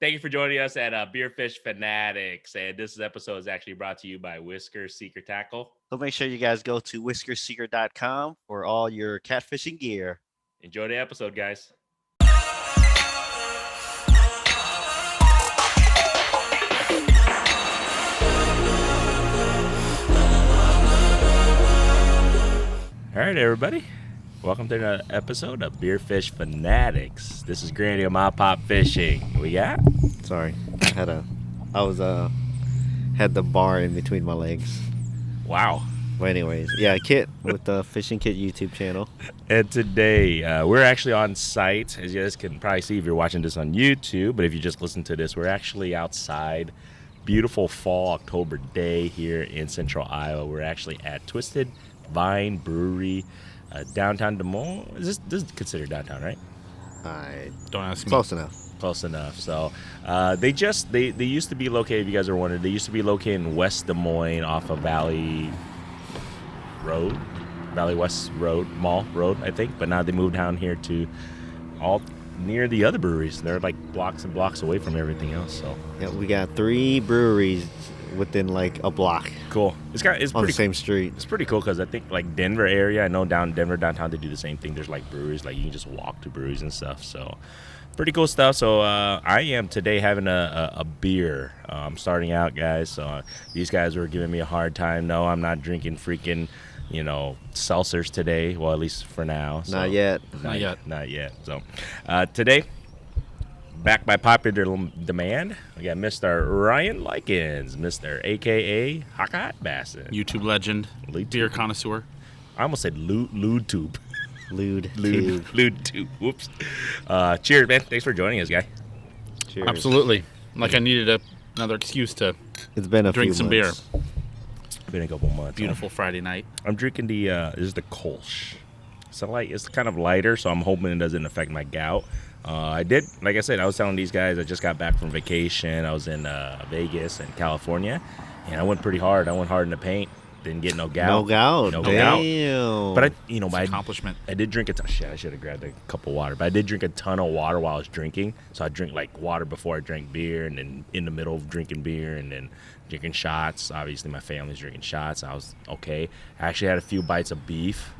Thank you for joining us at Beerfish Fanatics. And this episode is actually brought to you by Whisker Secret Tackle. So make sure you guys go to whiskersecret.com for all your catfishing gear. Enjoy the episode, guys. All right, everybody. Welcome to another episode of Beerfish Fanatics. This is Granny of My Pop Fishing. We got? Sorry, had the bar in between my legs. Wow. Well, anyways, yeah, Kit with the Fishing Kit YouTube channel. And today, we're actually on site. As you guys can probably see if you're watching this on YouTube, but if you just listen to this, we're actually outside. Beautiful fall October day here in Central Iowa. We're actually at Twisted Vine Brewery, downtown Des Moines. This is considered downtown, right? I Don't ask me. close enough. Close enough. So they used to be located, if you guys are wondering, they used to be located in West Des Moines off of Valley West Road, Mall Road, I think. But now they moved down here to all near the other breweries. They're like blocks and blocks away from everything else. So Yeah, we got 3 breweries within like a block cool. It's on pretty the same street. It's pretty cool because I think like Denver area, I know Denver downtown they do the same thing. There's like breweries, like you can just walk to breweries and stuff. So pretty cool stuff. So I am today having a beer. I'm starting out, guys. So these guys were giving me a hard time. No, I'm not drinking freaking, seltzers today. Well, at least for now. So, Not yet. Not yet. So today, back by popular demand, we got Mr. Ryan Likens, Mr. AKA Hawkeye Bassin. YouTube legend, beer connoisseur. I almost said lewd tube. Lewd tube. Whoops. Cheers, man. Thanks for joining us, guy. Cheers. Absolutely. Like I needed another excuse to It's been a drink few some months. beer. Been a couple months. Beautiful Friday night. I'm drinking this is the Kolsch. So it's kind of lighter, so I'm hoping it doesn't affect my gout. Like I said, I was telling these guys I just got back from vacation. I was in Vegas and California, and I went pretty hard. I went hard in the paint. Didn't get no gout. No gout. No Damn. gout. But Accomplishment. I did drink a ton. Shit, I should have grabbed a cup of water. But I did drink a ton of water while I was drinking. So I drink like water before I drank beer, and then in the middle of drinking beer, and then drinking shots. Obviously, my family's drinking shots. I was okay. I actually had a few bites of beef.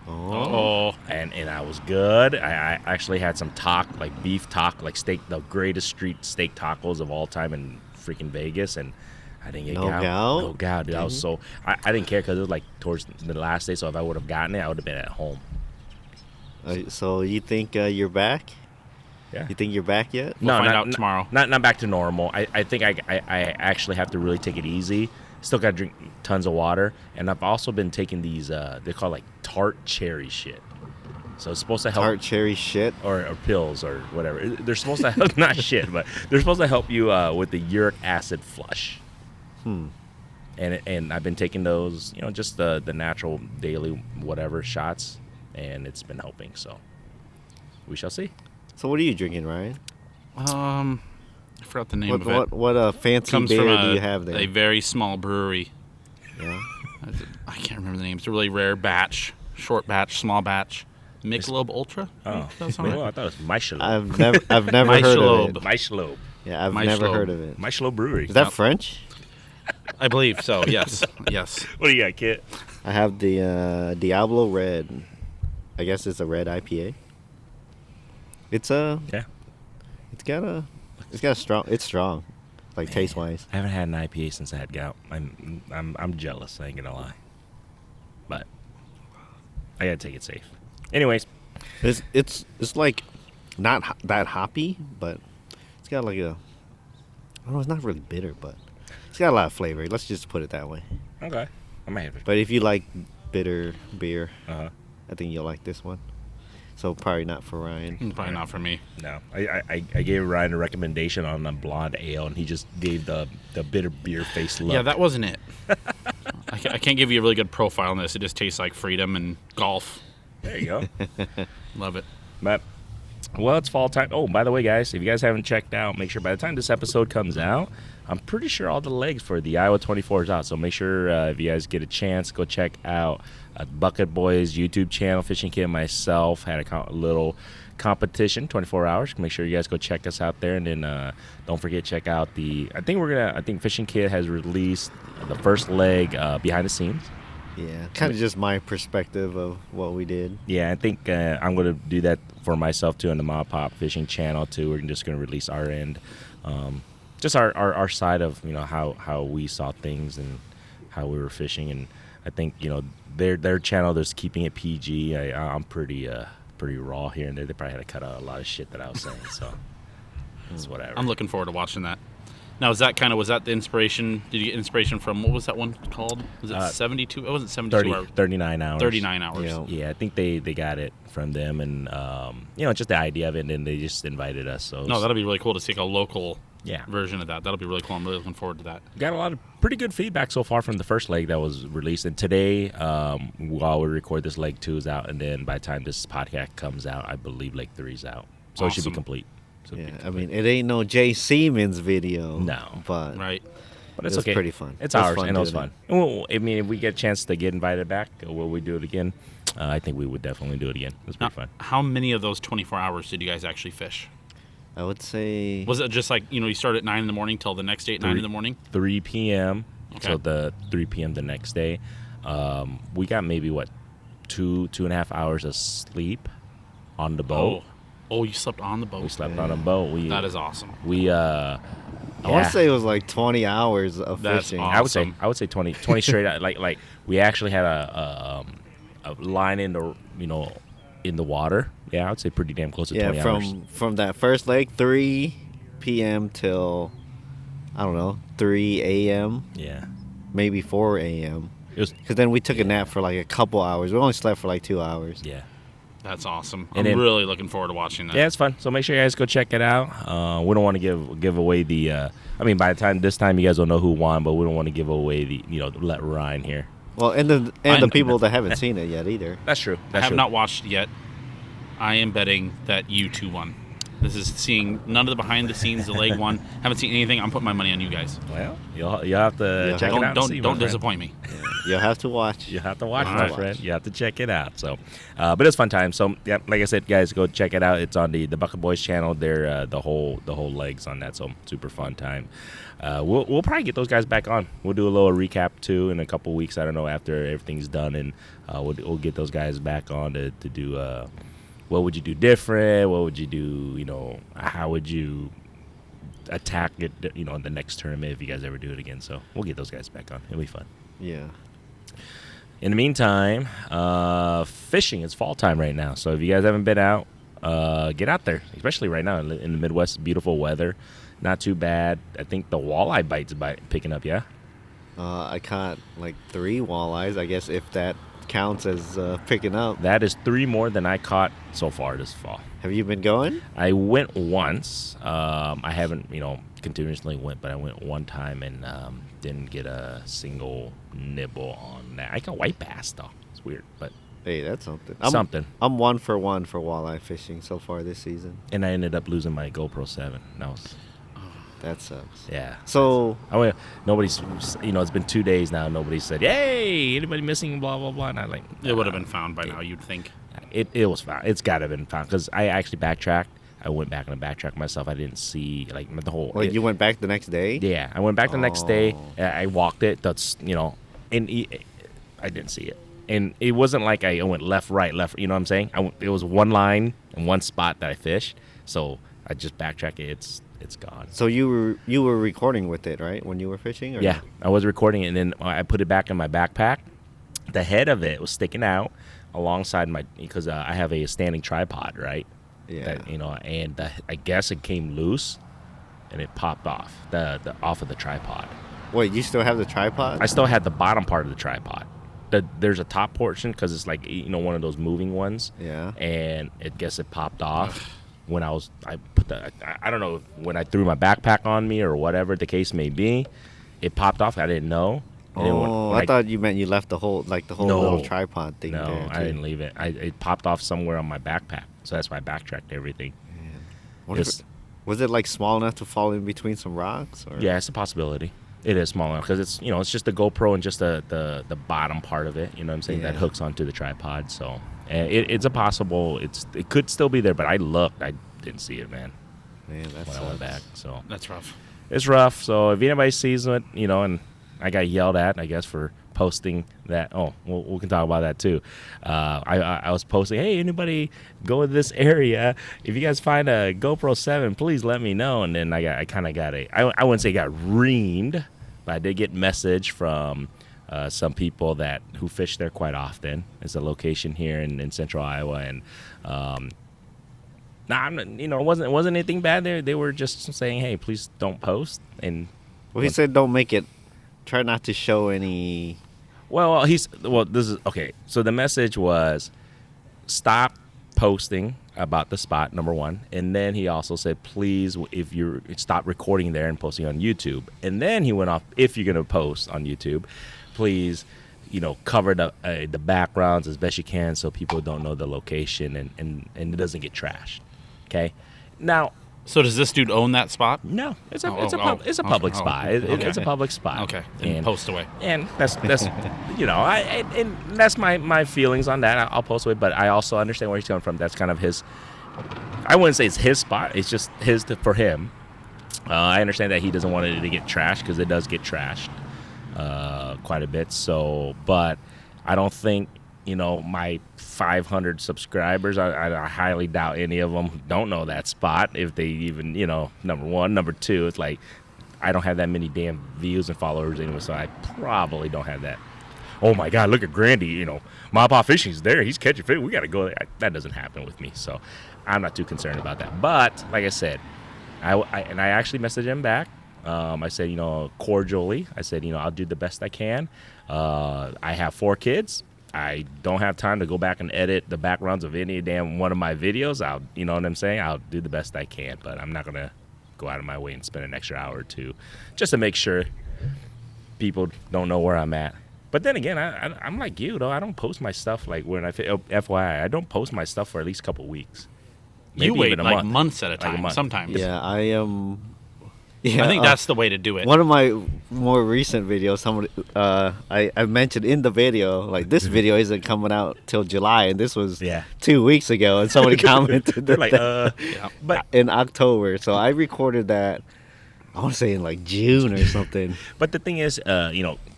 Oh. And I was good. I actually had some like beef like steak, the greatest street steak tacos of all time in freaking Vegas, and I didn't get No gout. gout? No gout, dude. I was so I didn't care because it was like towards the last day. So if I would have gotten it, I would have been at home. So you think you're back? Yeah. You think you're back yet? We'll find out tomorrow. Not back to normal. I think I actually have to really take it easy. Still got to drink tons of water, and I've also been taking these. They call like tart cherry shit. So it's supposed to help. Tart cherry shit. Or pills or whatever. They're supposed to help, not shit, but they're supposed to help you with the uric acid flush. And I've been taking those, just the natural daily whatever shots, and it's been helping. So we shall see. So what are you drinking, Ryan? I forgot the name of it. What fancy Comes beer from do you have there? a very small brewery. Yeah. I can't remember the name. It's a really rare batch, short batch, small batch. Michelob Ultra. Oh, That's well, I thought it was Michelob. I've never heard of it. Michelob. Yeah, I've never Michelob. heard of it. Michelob Brewery. Is that French? I believe so. Yes. Yes. What do you got, Kit? I have the Diablo Red. I guess it's a red IPA. It's Yeah. It's got a strong. It's strong, like taste wise. I haven't had an IPA since I had gout. I'm jealous. I ain't gonna lie, but I gotta take it safe. Anyways, It's like not that hoppy, but it's got like a. I don't know. It's not really bitter, but it's got a lot of flavor. Let's just put it that way. okay, I might have it. But if you like bitter beer, Uh-huh. I think you'll like this one. So probably not for Ryan. Probably not for me. No, I gave Ryan a recommendation on a blonde ale, and he just gave the bitter beer face look. Yeah, that wasn't it. I can't give you a really good profile on this. It just tastes like freedom and golf. There you go. Love it. But well, it's fall time. Oh, by the way, guys, if you guys haven't checked out, make sure by the time this episode comes out, I'm pretty sure all the legs for the Iowa 24 is out. So make sure if you guys get a chance, go check out Bucket Boys YouTube channel. Fishing Kid and myself had a little competition, 24 hours. Make sure you guys go check us out there, and then don't forget check out I think Fishing Kid has released the first leg behind the scenes. Yeah, kind of just my perspective of what we did. Yeah, I think I'm going to do that for myself too on the Mop Pop Fishing channel too. We're just going to release our end, just our side of how we saw things and how we were fishing. And I think their channel, they're just keeping it PG. I'm pretty raw here and there. They probably had to cut out a lot of shit that I was saying, so it's whatever. I'm looking forward to watching that. Now, was that the inspiration? Did you get inspiration from, what was that one called? Was it 72? It wasn't 72 hours. 39 hours. 39 hours. Yeah, I think they got it from them, and just the idea of it, and then they just invited us. So No, that'll be really cool to see a local Yeah. version of that. That'll be really cool. I'm really looking forward to that. Got a lot of pretty good feedback so far from the first leg that was released, and today, while we record this, leg 2 is out, and then by the time this podcast comes out, I believe leg 3 is out, so it should be Awesome. complete. Yeah, I mean, it ain't no Jay Siemens video. No. But Right. But it's it was okay. pretty fun. It's It was ours, fun and it was doing fun. Well, I mean, if we get a chance to get invited back, will we do it again? I think we would definitely do it again. It was Now, pretty fun. how many of those 24 hours did you guys actually fish? I would say Was it just like, you start at 9 in the morning till the next day at 9 in the morning? 3 p.m. Okay. So the 3 p.m. the next day. We got maybe, 2.5 hours of sleep on the boat. Oh, you slept on the boat? We slept on a boat. That is awesome. I want to say it was like 20 hours of That's fishing. awesome. I would say 20 straight out. Like we actually had a line in the water. Yeah, I would say pretty damn close to 20 hours. from that first leg, 3 p.m. till, I don't know, 3 a.m., Yeah. maybe 4 a.m. It was. Because then we took a nap for like a couple hours. We only slept for like 2 hours. Yeah. That's awesome. And I'm then- really looking forward to watching that. Yeah, it's fun. So make sure you guys go check it out. We don't want to give away the. By the time you guys don't know who won, but we don't want to give away the let Ryan here. Well, and the people that haven't seen it yet either. That's true. I have not watched it yet. I am betting that you two won. This is seeing none of the behind the scenes, the leg one. Haven't seen anything. I'm putting my money on you guys. Well, you'll have to check it out. and see, my Don't friend. disappoint me. You'll have to watch. You have to watch, All my right. friend. You have to check it out. So, but it's fun time. So, yeah, like I said, guys, go check it out. It's on the Bucket Boys channel. They're the whole legs on that. So, super fun time. We'll probably get those guys back on. We'll do a little recap too in a couple weeks. I don't know, after everything's done, and we'll get those guys back on to do. What would you do different? What would you do? How would you attack it? In the next tournament if you guys ever do it again. So, we'll get those guys back on. It'll be fun. Yeah. In the meantime, fishing is fall time right now. So if you guys haven't been out, get out there, especially right now in the Midwest. Beautiful weather, not too bad. I think the walleye bites picking up. Yeah. I caught like 3 walleyes, I guess, if that counts as picking up. That is 3 more than I caught so far this fall. Have you been going? I went once. I haven't, continuously went, but I went one time and didn't get a single nibble on that. I got white bass though. It's weird, but Hey, that's something. I'm 1 for 1 for walleye fishing so far this season. and I ended up losing my GoPro 7. That sucks. Yeah. So, Nobody's, it's been 2 days now. Nobody said, "Hey, anybody missing?" Blah blah blah. And I It would have been found by now, you'd think. It was found. It's got to have been found because I actually backtracked. I went back and backtracked myself. I didn't see the whole. you went back the next day? Yeah, I went back the next day. Oh. I walked it. That's and I didn't see it. And it wasn't like I went left, right, left. You know what I'm saying? It was one line and one spot that I fished. So I just backtracked it. It's gone. So you were recording with it, right, when you were fishing? Or Yeah, I was recording it, and then I put it back in my backpack. The head of it was sticking out alongside because I have a standing tripod, right? Yeah. That, I guess it came loose, and it popped off the off of the tripod. Wait, you still have the tripod? I still had the bottom part of the tripod. There's a top portion because it's like one of those moving ones. Yeah. And it popped off when I put I don't know, when I threw my backpack on me or whatever the case may be, it popped off. I didn't know. And then Oh, when I thought you meant you left the whole No. little tripod thing No, there. I didn't leave it. It popped off somewhere on my backpack, so that's why I backtracked everything. Was it like small enough to fall in between some rocks? Or? Yeah, it's a possibility. It is small enough because it's just the GoPro and just the bottom part of it. You know what I'm saying? That Yeah. hooks onto the tripod. So And it's a possible. It could still be there, but I looked. I didn't see it, man. Man, that's When I went back, so That's rough. it's rough. So if anybody sees it, and I got yelled at, I guess, for posting that. Oh, we can talk about that too. I was posting, hey, anybody go to this area? If you guys find a GoPro 7, please let me know. And then I kind of got I wouldn't say got reamed, but I did get message from some people who fish there quite often. It's a location here in central Iowa, and it wasn't anything bad there. They were just saying, hey, please don't post. And Well, he said don't make it. Try not to show any. this is okay. So the message was stop posting about the spot, number one, and then he also said, please, if you stop recording there and posting on YouTube. And then he went off, if you're gonna post on YouTube, please, cover the backgrounds as best you can so people don't know the location and it doesn't get trashed. Okay, now. So does this dude own that spot? No, it's a public spot. It's a public spot. Okay, and post away. And that's and that's my feelings on that. I'll post away, but I also understand where he's coming from. That's kind of his. I wouldn't say it's his spot. It's just for him. I understand that he doesn't want it to get trashed because it does get trashed quite a bit. So, but I don't think. My 500 subscribers, I highly doubt any of them don't know that spot. If they even, number one. Number two, it's like, I don't have that many damn views and followers anyway, so I probably don't have that. Oh my God, look at Grandy, Mapa Fishing's there. He's catching fish. We got to go there. That doesn't happen with me, so I'm not too concerned about that. But, like I said, I actually messaged him back. I said, cordially, I said, I'll do the best I can. I have 4 kids. I don't have time to go back and edit the backgrounds of any damn one of my videos. You know what I'm saying? I'll do the best I can, but I'm not going to go out of my way and spend an extra hour or two just to make sure people don't know where I'm at. But then again, I'm like you, though. I don't post my stuff like FYI, I don't post my stuff for at least a couple weeks. You wait like months at a time sometimes. Yeah, I am. Yeah, I think that's the way to do it. One of my more recent videos, somebody I mentioned in the video, like this video isn't coming out till July, and this was 2 weeks ago, and somebody commented like, but in October. So I recorded that. I want to say in like June or something. But the thing is,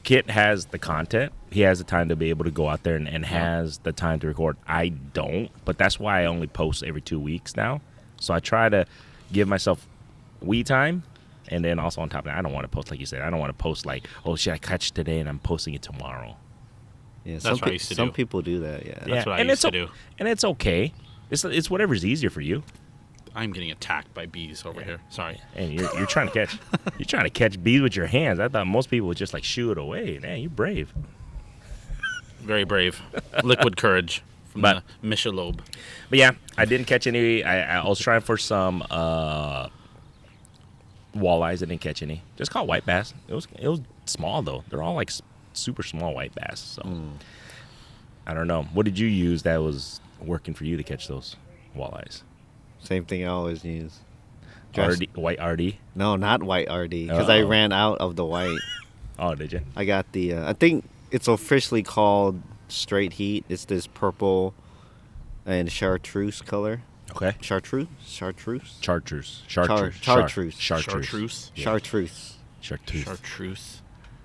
Kit has the content. He has the time to be able to go out there and has the time to record. I don't, but that's why I only post every 2 weeks now. So I try to give myself time. And then also on top of that, I don't want to post, like you said, I don't want to post like, oh, shit, I catch today and I'm posting it tomorrow. Yeah, that's what I used to do. Some people do that, yeah. That's what I used to do. And it's okay. It's whatever's easier for you. I'm getting attacked by bees over here. Sorry. And you're trying to catch bees with your hands. I thought most people would just like shoo it away. Man, you're brave. Very brave. Liquid courage from the Michelob. But yeah, I didn't catch any. I was trying for some walleyes. I didn't catch any. Just caught white bass. It was small though. They're all like super small white bass. So I don't know. What did you use that was working for you to catch those walleyes? Same thing I always use. White RD? No, not white RD, because I ran out of the white. Oh, did you? I got the. I think it's officially called Straight Heat. It's this purple and chartreuse color. Okay. Chartreuse.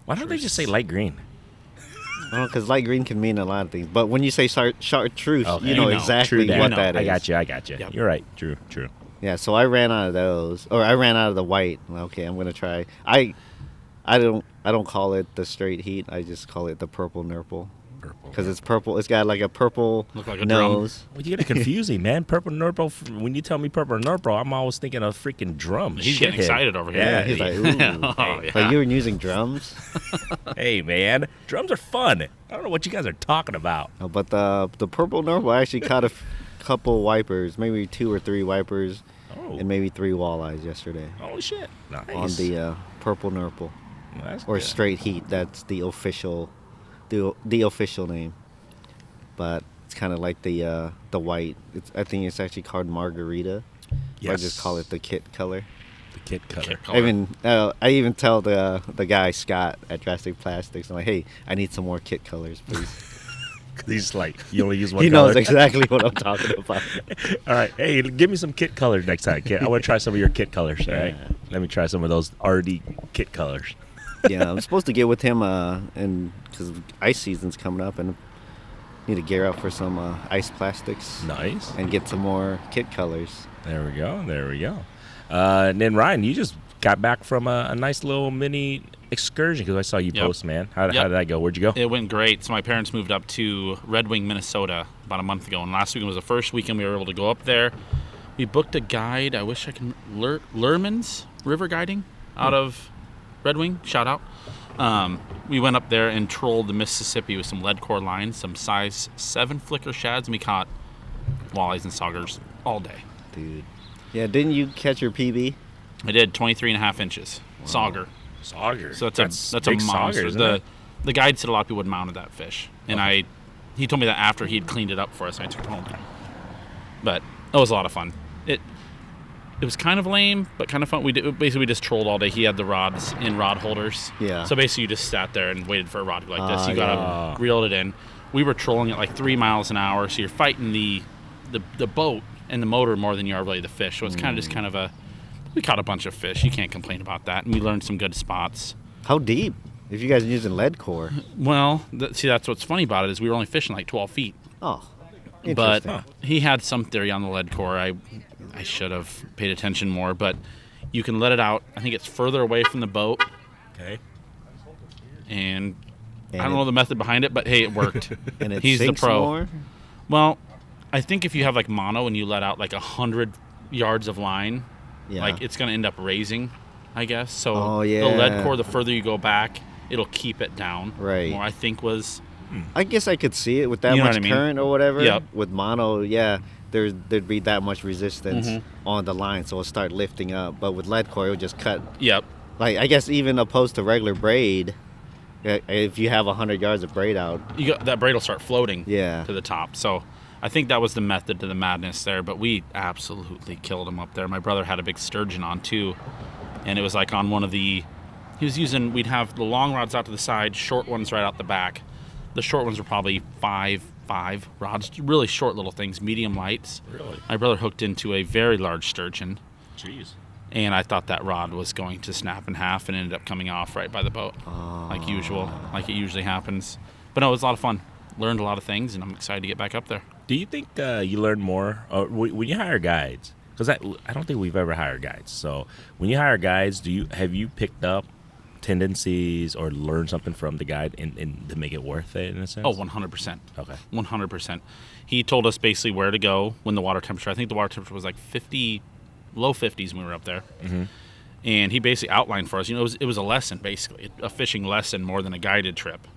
Why don't they just say light green? Oh, because light green can mean a lot of things. But when you say chartreuse, you know exactly what that is. I got you. Yep. You're right. True. Yeah, so I ran out of those, or I ran out of the white. Okay, I'm gonna try. I don't call it the straight heat. I just call it the purple nurple. Because it's purple. It's got like a purple nose. Well, you get it confusing, man. Purple nurple. When you tell me purple nurple, I'm always thinking of freaking drums. He's getting excited over here. Yeah, he's like, ooh. Like you were using drums? Hey, man. Drums are fun. I don't know what you guys are talking about. Oh, but the purple nurple, I actually caught a couple wipers, maybe 2 or 3 wipers, and maybe 3 walleyes yesterday. Holy shit. Nice. On the purple nurple. Well, or good. Straight heat. That's the official name. But it's kind of like the white. I think it's actually called margarita. Yes. I just call it the kit color. The kit color. I even tell the guy Scott at Drastic Plastics, I'm like, hey, I need some more kit colors, please. He's like, you only use one He color. knows exactly what I'm talking about. All right. Hey, give me some kit colors next time, kid. I want to try some of your kit colors. All right. Yeah. Let me try some of those RD kit colors. Yeah, I'm supposed to get with him, and because ice season's coming up, and need to gear up for some ice plastics. Nice. And get some more kit colors. There we go. There we go. And then Ryan, you just got back from a nice little mini excursion because I saw you post, man. How did that go? Where'd you go? It went great. So my parents moved up to Red Wing, Minnesota about a month ago, and last weekend was the first weekend we were able to go up there. We booked a guide. I wish I can Lerman's River Guiding out of Red Wing. Shout out. We went up there and trolled the Mississippi with some lead core lines, some size 7 flicker shads, and we caught walleyes and saugers all day. Dude. Yeah, didn't you catch your PB? I did 23.5 inches. Wow. Sauger. So that's a big monster. sauger, isn't it? The guide said a lot of people would mounted that fish, and he told me that after he'd cleaned it up for us, and I took it home. But it was a lot of fun. It was kind of lame, but kind of fun. We just trolled all day. He had the rods in rod holders. Yeah. So basically, you just sat there and waited for a rod to go like this. You got to reel it in. We were trolling at like 3 miles an hour, so you're fighting the boat and the motor more than you are really the fish. So it's kind of we caught a bunch of fish. You can't complain about that, and we learned some good spots. How deep? If you guys are using lead core. Well, that's what's funny about it is we were only fishing like 12 feet. Oh, but interesting. he had some theory on the lead core. I should have paid attention more, but you can let it out. I think it's further away from the boat. Okay. And I don't know the method behind it, but hey, it worked. And it He's the sinks pro. more? Well, I think if you have like mono and you let out like 100 yards of line, like it's going to end up raising, I guess. So the lead core, the further you go back, it'll keep it down. Right. More, I think was. I guess I could see it with that much current or whatever. Yep. With mono, there'd be that much resistance on the line, so it'll start lifting up. But with lead core, it'll just cut. Yep. Like, I guess even opposed to regular braid, if you have 100 yards of braid out, that braid will start floating to the top. So I think that was the method to the madness there, but we absolutely killed him up there. My brother had a big sturgeon on too, and it was like on one of we'd have the long rods out to the side, short ones right out the back. The short ones were probably five rods, really short little things, medium lights. Really? My brother hooked into a very large sturgeon. Jeez. And I thought that rod was going to snap in half and ended up coming off right by the boat, like usual, like it usually happens. But no, it was a lot of fun. Learned a lot of things, and I'm excited to get back up there. Do you think you learn more when you hire guides? Because I don't think we've ever hired guides. So when you hire guides, have you picked up tendencies or learn something from the guide and to make it worth it in a sense? Oh, 100%. Okay. 100%. He told us basically where to go when the water temperature, I think the water temperature was like 50, low 50s when we were up there. Mm-hmm. And he basically outlined for us, it was a lesson basically, a fishing lesson more than a guided trip.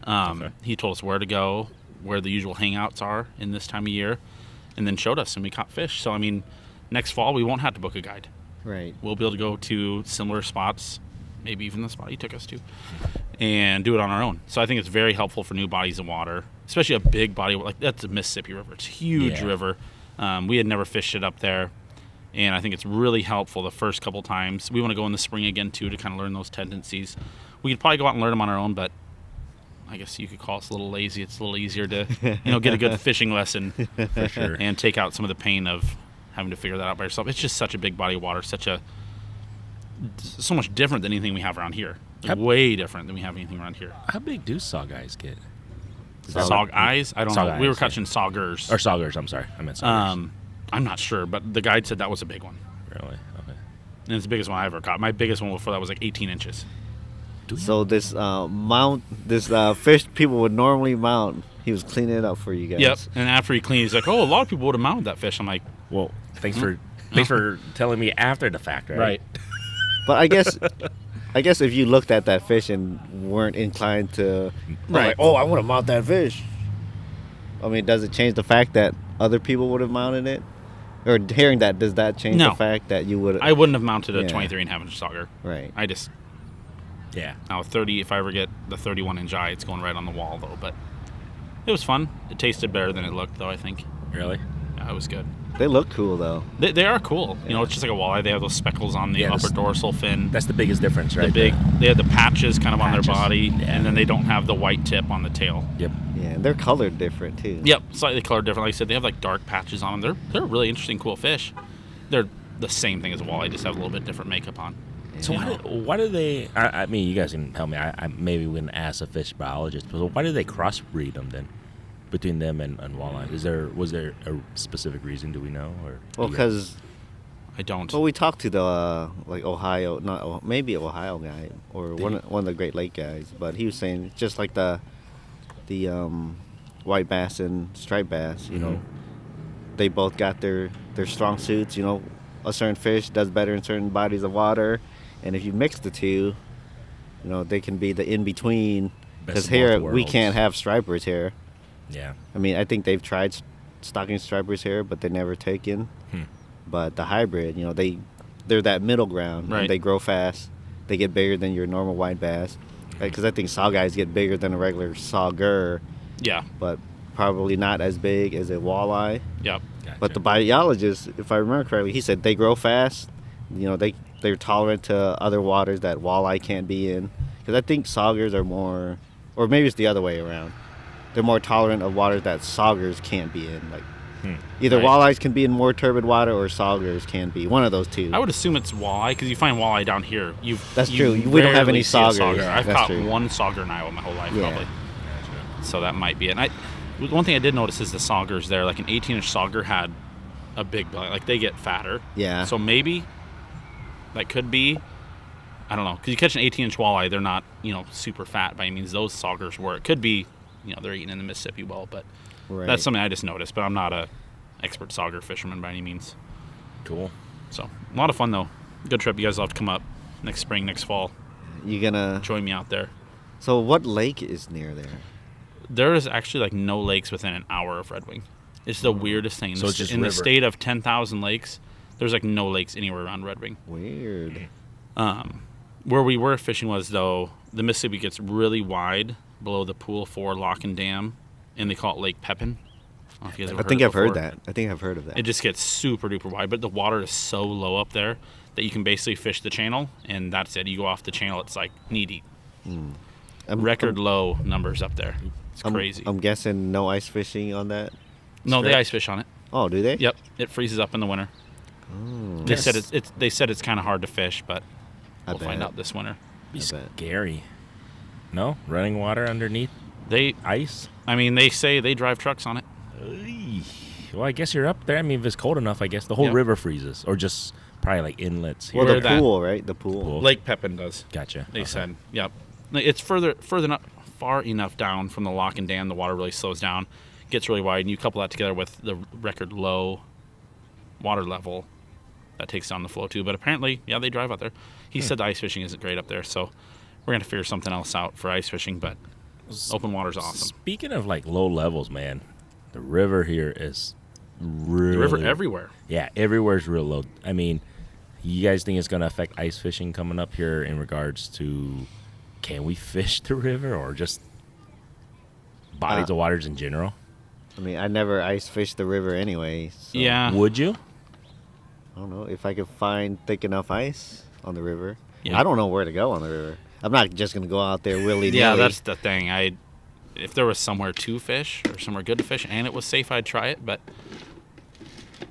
Okay. He told us where to go, where the usual hangouts are in this time of year, and then showed us, and we caught fish. So, next fall we won't have to book a guide. Right. We'll be able to go to similar spots, maybe even the spot he took us to, and do it on our own. So I think it's very helpful for new bodies of water, especially a big body like that's the Mississippi River. It's a huge river. We had never fished it up there, and I think it's really helpful the first couple times. We want to go in the spring again too to kind of learn those tendencies. We could probably go out and learn them on our own, but I guess you could call us a little lazy. It's a little easier to get a good fishing lesson for sure, and take out some of the pain of having to figure that out by yourself. It's just such a big body of water, so much different than anything we have around here. Way different than we have anything around here. How big do saw guys get? Sog eyes? I don't know. We were catching saugers. Or saugers, I'm sorry. I meant saugers. I'm not sure, but the guide said that was a big one. Really? Okay. And it's the biggest one I ever caught. My biggest one before that was like 18 inches. So this fish people would normally mount, he was cleaning it up for you guys. Yep. And after he cleaned, he's like, "Oh, a lot of people would have mounted that fish." I'm like, "Well, thanks for telling me after the fact, right?" Right. But I guess if you looked at that fish and weren't inclined to, like, "Oh, I want to mount that fish." Does it change the fact that other people would have mounted it? Or hearing that, does that change the fact that you would? I wouldn't have mounted a 23.5 inch sauger. Right. I just. Yeah. Now 30. If I ever get the 31 inch eye, it's going right on the wall though. But it was fun. It tasted better than it looked though. I think. Really? Yeah, it was good. They look cool though. They are cool. You know, it's just like a walleye. They have those speckles on the upper dorsal fin. That's the biggest difference, right? They have the patches kind of on their body, Yeah. and then they don't have the white tip on the tail. Yep. Yeah, and they're colored different too. Yep, slightly colored different. Like I said, they have like dark patches on them. They're really interesting, cool fish. They're the same thing as a walleye, just have a little bit different makeup on. So why do they? I mean, you guys can tell me. I maybe wouldn't ask a fish biologist, but why do they crossbreed them then, between them and walleye? Was there a specific reason? Do we know? Or Well, because I don't. we talked to the maybe Ohio guy or one of the Great Lake guys, but he was saying just like the white bass and striped bass, you know, they both got their strong suits. You know, a certain fish does better in certain bodies of water. And if you mix the two, you know, they can be the in-between. Because here, we can't have stripers here. Yeah. I mean, I think they've tried stocking stripers here, but they never taken. But the hybrid, you know, they're that middle ground. Right. And they grow fast. They get bigger than your normal white bass. Because I think saw guys get bigger than a regular sauger. Yeah. But probably not as big as a walleye. Yep. Gotcha. But the biologist, if I remember correctly, he said they grow fast. You know, they're tolerant to other waters that walleye can't be in. Because I think saugers are more, or maybe it's the other way around. They're more tolerant of waters that saugers can't be in. Like either walleyes can be in more turbid water or saugers can be. One of those two. I would assume it's walleye because you find walleye down here. That's true. We don't have any saugers. I've That's caught true. one sauger in Iowa my whole life, Yeah. probably. So that might be it. And one thing I did notice is the saugers there. Like an 18-inch sauger had a big belly. Like they get fatter. Yeah. So maybe that could be. I don't know, because you catch an 18-inch walleye, they're not, you know, super fat by any means. Those saugers were. It could be, you know, they're eating in the Mississippi well, but that's something I just noticed. But I'm not a expert sauger fisherman by any means. Cool. So a lot of fun though. Good trip. You guys will have to come up next spring, next fall. You gonna Join me out there. So what lake is near there? There is actually like no lakes within an hour of Red Wing. It's the weirdest thing. So it's just in the river. state of 10,000 lakes, there's like no lakes anywhere around Red Wing. Weird. Where we were fishing was, though, the Mississippi gets really wide below the pool for Lock and Dam, and they call it Lake Pepin. I think I've heard that. I think I've heard of that. It just gets super duper wide, but the water is so low up there that you can basically fish the channel, and that's it. You go off the channel, it's like knee deep. Record low numbers up there. It's crazy. I'm guessing no ice fishing on that. No, they strip? ice fish on it. Oh, do they? Yep, it freezes up in the winter. Oh. They said it's kind of hard to fish, but I we'll find bet. out this winter. Be I bet. scary. No running water underneath They, ice. I mean, they say they drive trucks on it. Eey. Well, I guess you're up there. I mean, if it's cold enough, I guess the whole Yep. river freezes, or just probably like inlets. Here. Well, Where the that- pool, right? The pool. Pool. Lake Pepin does. Gotcha. They Okay. said, yep. It's far enough down from the lock and dam. The water really slows down, gets really wide, and you couple that together with the record low water level, that takes down the flow too. But apparently, yeah, they drive out there. He said the ice fishing isn't great up there, so we're gonna figure something else out for ice fishing. But open water's awesome. Speaking of like low levels, man, the river here is really The river everywhere. Yeah, everywhere's real low. I mean, you guys think it's gonna affect ice fishing coming up here in regards to can we fish the river or just bodies of waters in general? I mean, I never ice fished the river anyway. So Yeah. Would you? I don't know if I could find thick enough ice on the river. Yeah. I don't know where to go on the river. I'm not just gonna go out there willy nilly. Yeah, that's the thing. If there was somewhere to fish or somewhere good to fish and it was safe, I'd try it. But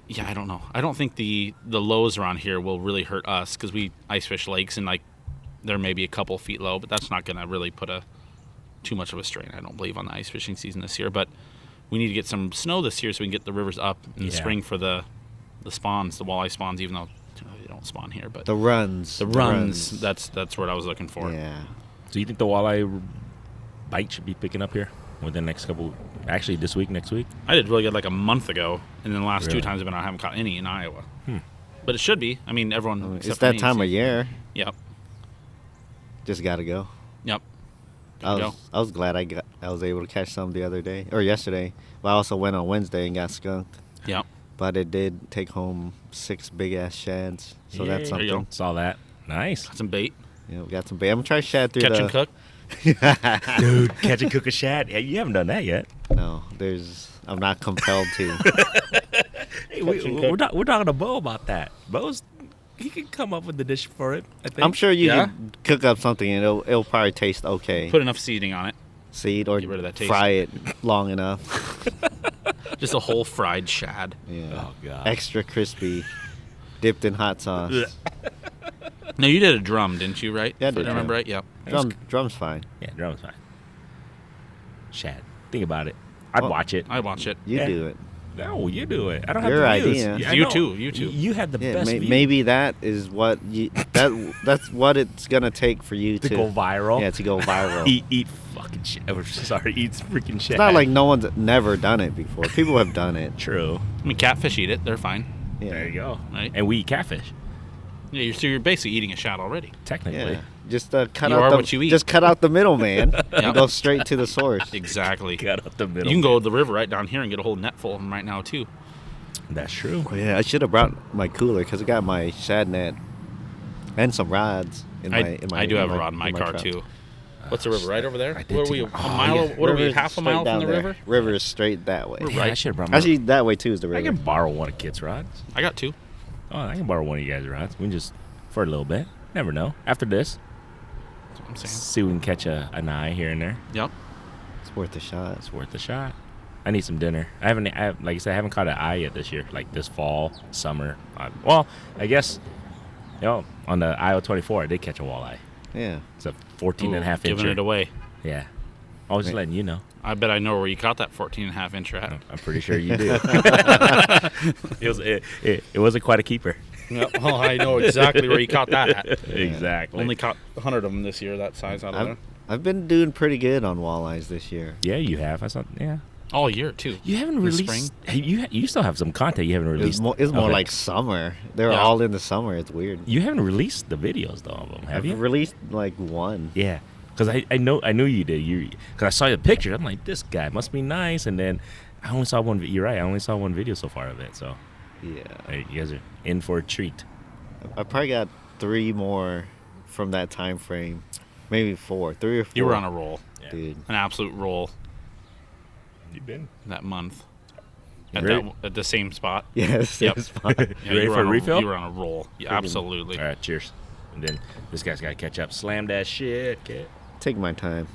yeah, I don't know. I don't think the lows around here will really hurt us because we ice fish lakes and like they're maybe a couple feet low, but that's not gonna really put too much of a strain. I don't believe on the ice fishing season this year. But we need to get some snow this year so we can get the rivers up in the spring for the spawns, the walleye spawns, even though they don't spawn here. But the runs. the runs. That's what I was looking for. Yeah. So you think the walleye bite should be picking up here within the next couple? Actually, this week, next week. I did really good like a month ago, and then the last Really? 2 times I've been out, I haven't caught any in Iowa. But it should be. I mean, everyone. It's except for that me time of sees- year. Yep. Just gotta go. Yep. I was glad I was able to catch some the other day or yesterday. But I also went on Wednesday and got skunked. Yep. But it did take home 6 big ass shads. So Yeah, that's there you go. something. Saw that. Nice. Got some bait. Yeah, we got some bait. I'm gonna try shad through Catch the and cook. Dude, catch and cook a shad. Yeah, you haven't done that yet. No, I'm not compelled to. Hey, Hey, we're talking to Bo about that. He can come up with the dish for it. I think. I'm sure you can cook up something and it'll probably taste okay. Put enough seasoning on it. Seed or Get rid of that taste. fry it long enough. Just a whole fried shad. Yeah. Oh God. Extra crispy, dipped in hot sauce. No, you did a drum, didn't you? Right? Yeah, I If did. remember right? Yep. Drum's fine. Yeah, drum's fine. Shad. Think about it. I'd watch it. I watch it. You do it. No, you do it. I don't Your have the views. idea. Yeah, I You know. too, you too. You had the Yeah, best view. maybe that is what that's what it's gonna take for you to go viral. Yeah, to go viral. Eat fucking shit. Sorry, eat freaking shit. It's not like no one's never done it before. People have done it. True. I mean, catfish eat it. They're fine. Yeah. There you go. Right. And we eat catfish, Yeah, you're basically eating a shad already. technically. Yeah. Just cut You out are the what you eat. just cut out the middleman Yep. and go straight to the source. Exactly. Cut up the middle. You can go to the river right down here and get a whole net full of them right now too. That's true. Oh, yeah, I should have brought my cooler because I got my shad net and some rods. I do have a rod in my car truck. too. What's the river right over there? I did What are too. we? A Oh, mile? yeah. What are we? River's Half a straight mile down from the there. river? River is straight that way. We're Yeah, I should have brought my. Actually, that way too is the I river. can borrow one of Kit's rods. I got two. Oh, I can borrow one of you guys' rods. We can just for a little bit. Never know. After this, That's what I'm saying. see if we can catch an eye here and there. Yep. It's worth a shot. It's worth a shot. I need some dinner. Like I said, I haven't caught an eye yet this year. Like this fall, summer. Well, I guess, on the IO-24, I did catch a walleye. Yeah. It's a 14 and a half inch. Giving it away. Yeah. I was just Right. letting you know. I bet I know where you caught that 14.5 inch at. I'm pretty sure you did. It wasn't quite a keeper. Oh, I know exactly where you caught that at. Exactly. Only caught 100 of them this year, that size out of there. I've been doing pretty good on walleyes this year. Yeah, you have. I saw. Yeah. All year, too. You haven't This released. Hey, you still have some content you haven't released. It's more Okay. like summer. They're Yeah. all in the summer. It's weird. You haven't released the videos though of them, have I've you? released like one. Yeah, because I knew you did. Because I saw the picture. I'm like, this guy must be nice. And then I only saw one. You're right. I only saw one video so far of it. So Yeah. hey, you guys are in for a treat. I probably got 3 more from that time frame. Maybe 4. 3 or 4. You were on a roll. Yeah. Dude. An absolute roll You been? that month. Ready? At the same spot. Yes. Yep. It's fun. Yeah, You ready were for a on refill? You were on a roll. Yeah, absolutely. All right, cheers. And then this guy's got to catch up. Slam that shit, kid. Take my time.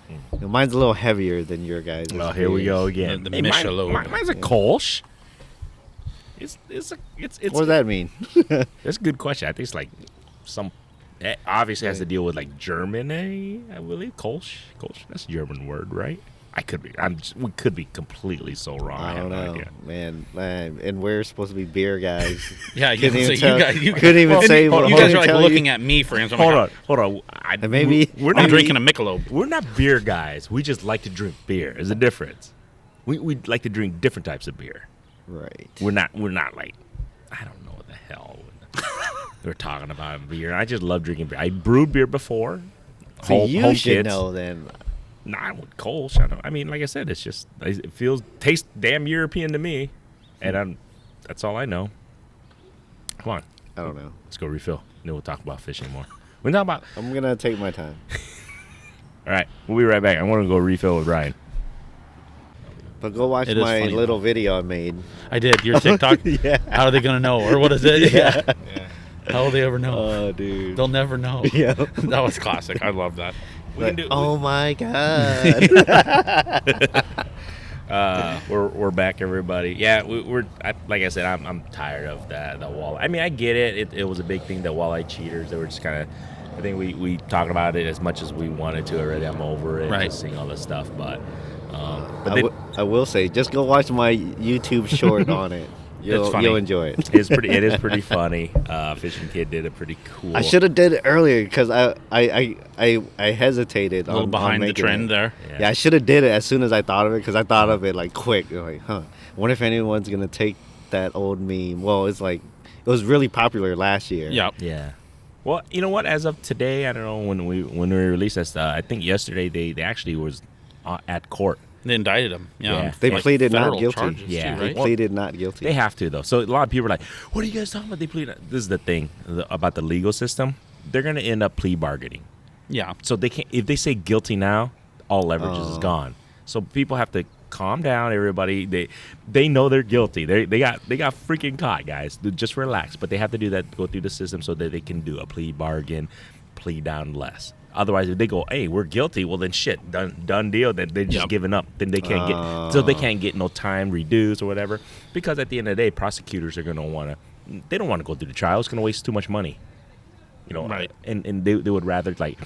You know, mine's a little heavier than your guys'. Well, here we go again. The Hey, Michelob. mine's a Kolsch. It's What does that mean? That's a good question. I think it's like some. It obviously has to deal with like Germany, I believe. Kolsch. That's a German word, right? I could be. We could be completely so wrong. I have don't no know, idea. man. And we're supposed to be beer guys. Yeah, you, Couldn't so even tell- you guys, couldn't even well, say you what- guys are like tell looking you. at me for answering. I'm like, Hold on. And maybe- we're I'm not drinking a Michelob. We're not beer guys. We just like to drink beer. There's a difference. We like to drink different types of beer. Right. We're not like, I don't know what the hell we're talking about beer. I just love drinking beer. I brewed beer before. So you home should kids. know then. Not with Kolsch. I mean, like I said, it's just it tastes damn European to me, and that's all I know. Come on, I don't know. let's go refill. Then we'll talk about fishing more. We're talking about. I'm gonna take my time. All right, we'll be right back. I want to go refill with Ryan. But go watch It is my funny, little video I made. I did. Your TikTok. Yeah. How are they gonna know? Or what is it? Yeah. How will they ever know? Oh, dude. They'll never know. Yeah. That was classic. I love that. Oh my god. We're back, everybody. Yeah, like I said, I'm tired of the walleye. I mean, I get it. It was a big thing, the walleye cheaters. They were just kind of. I think we talked about it as much as we wanted to already. I'm over it, Right. just seeing all this stuff. But I will say, just go watch my YouTube short on it. funny. You'll enjoy it. it is pretty funny. Fishing Kid did a pretty cool. I should have did it earlier because I hesitated. A little on behind the making trend it. there. Yeah, I should have did it as soon as I thought of it because I thought of it like quick. Like, I wonder if anyone's gonna take that old meme. Well, it's like it was really popular last year. Yep. Yeah. Well, you know what? As of today, I don't know when we released this. I think yesterday they actually was at court. They indicted him. Yeah. They Like pleaded not federal guilty. charges, Yeah. too, They right? pleaded not guilty. They have to though. So a lot of people are like, "What are you guys talking about?" They plead. This is the thing about the legal system. They're going to end up plea bargaining. Yeah. So they can't. If they say guilty now, all leverage is Oh. gone. So people have to calm down, everybody. They know they're guilty. They got freaking caught, guys. Just relax. But they have to do that, go through the system so that they can do a plea bargain, plea down less. Otherwise, if they go, hey, we're guilty, well then shit, done deal. That they're just giving up. Then they can't they can't get no time reduced or whatever. Because at the end of the day, prosecutors are gonna they don't want to go through the trial. It's gonna waste too much money. Right. And they would rather, like,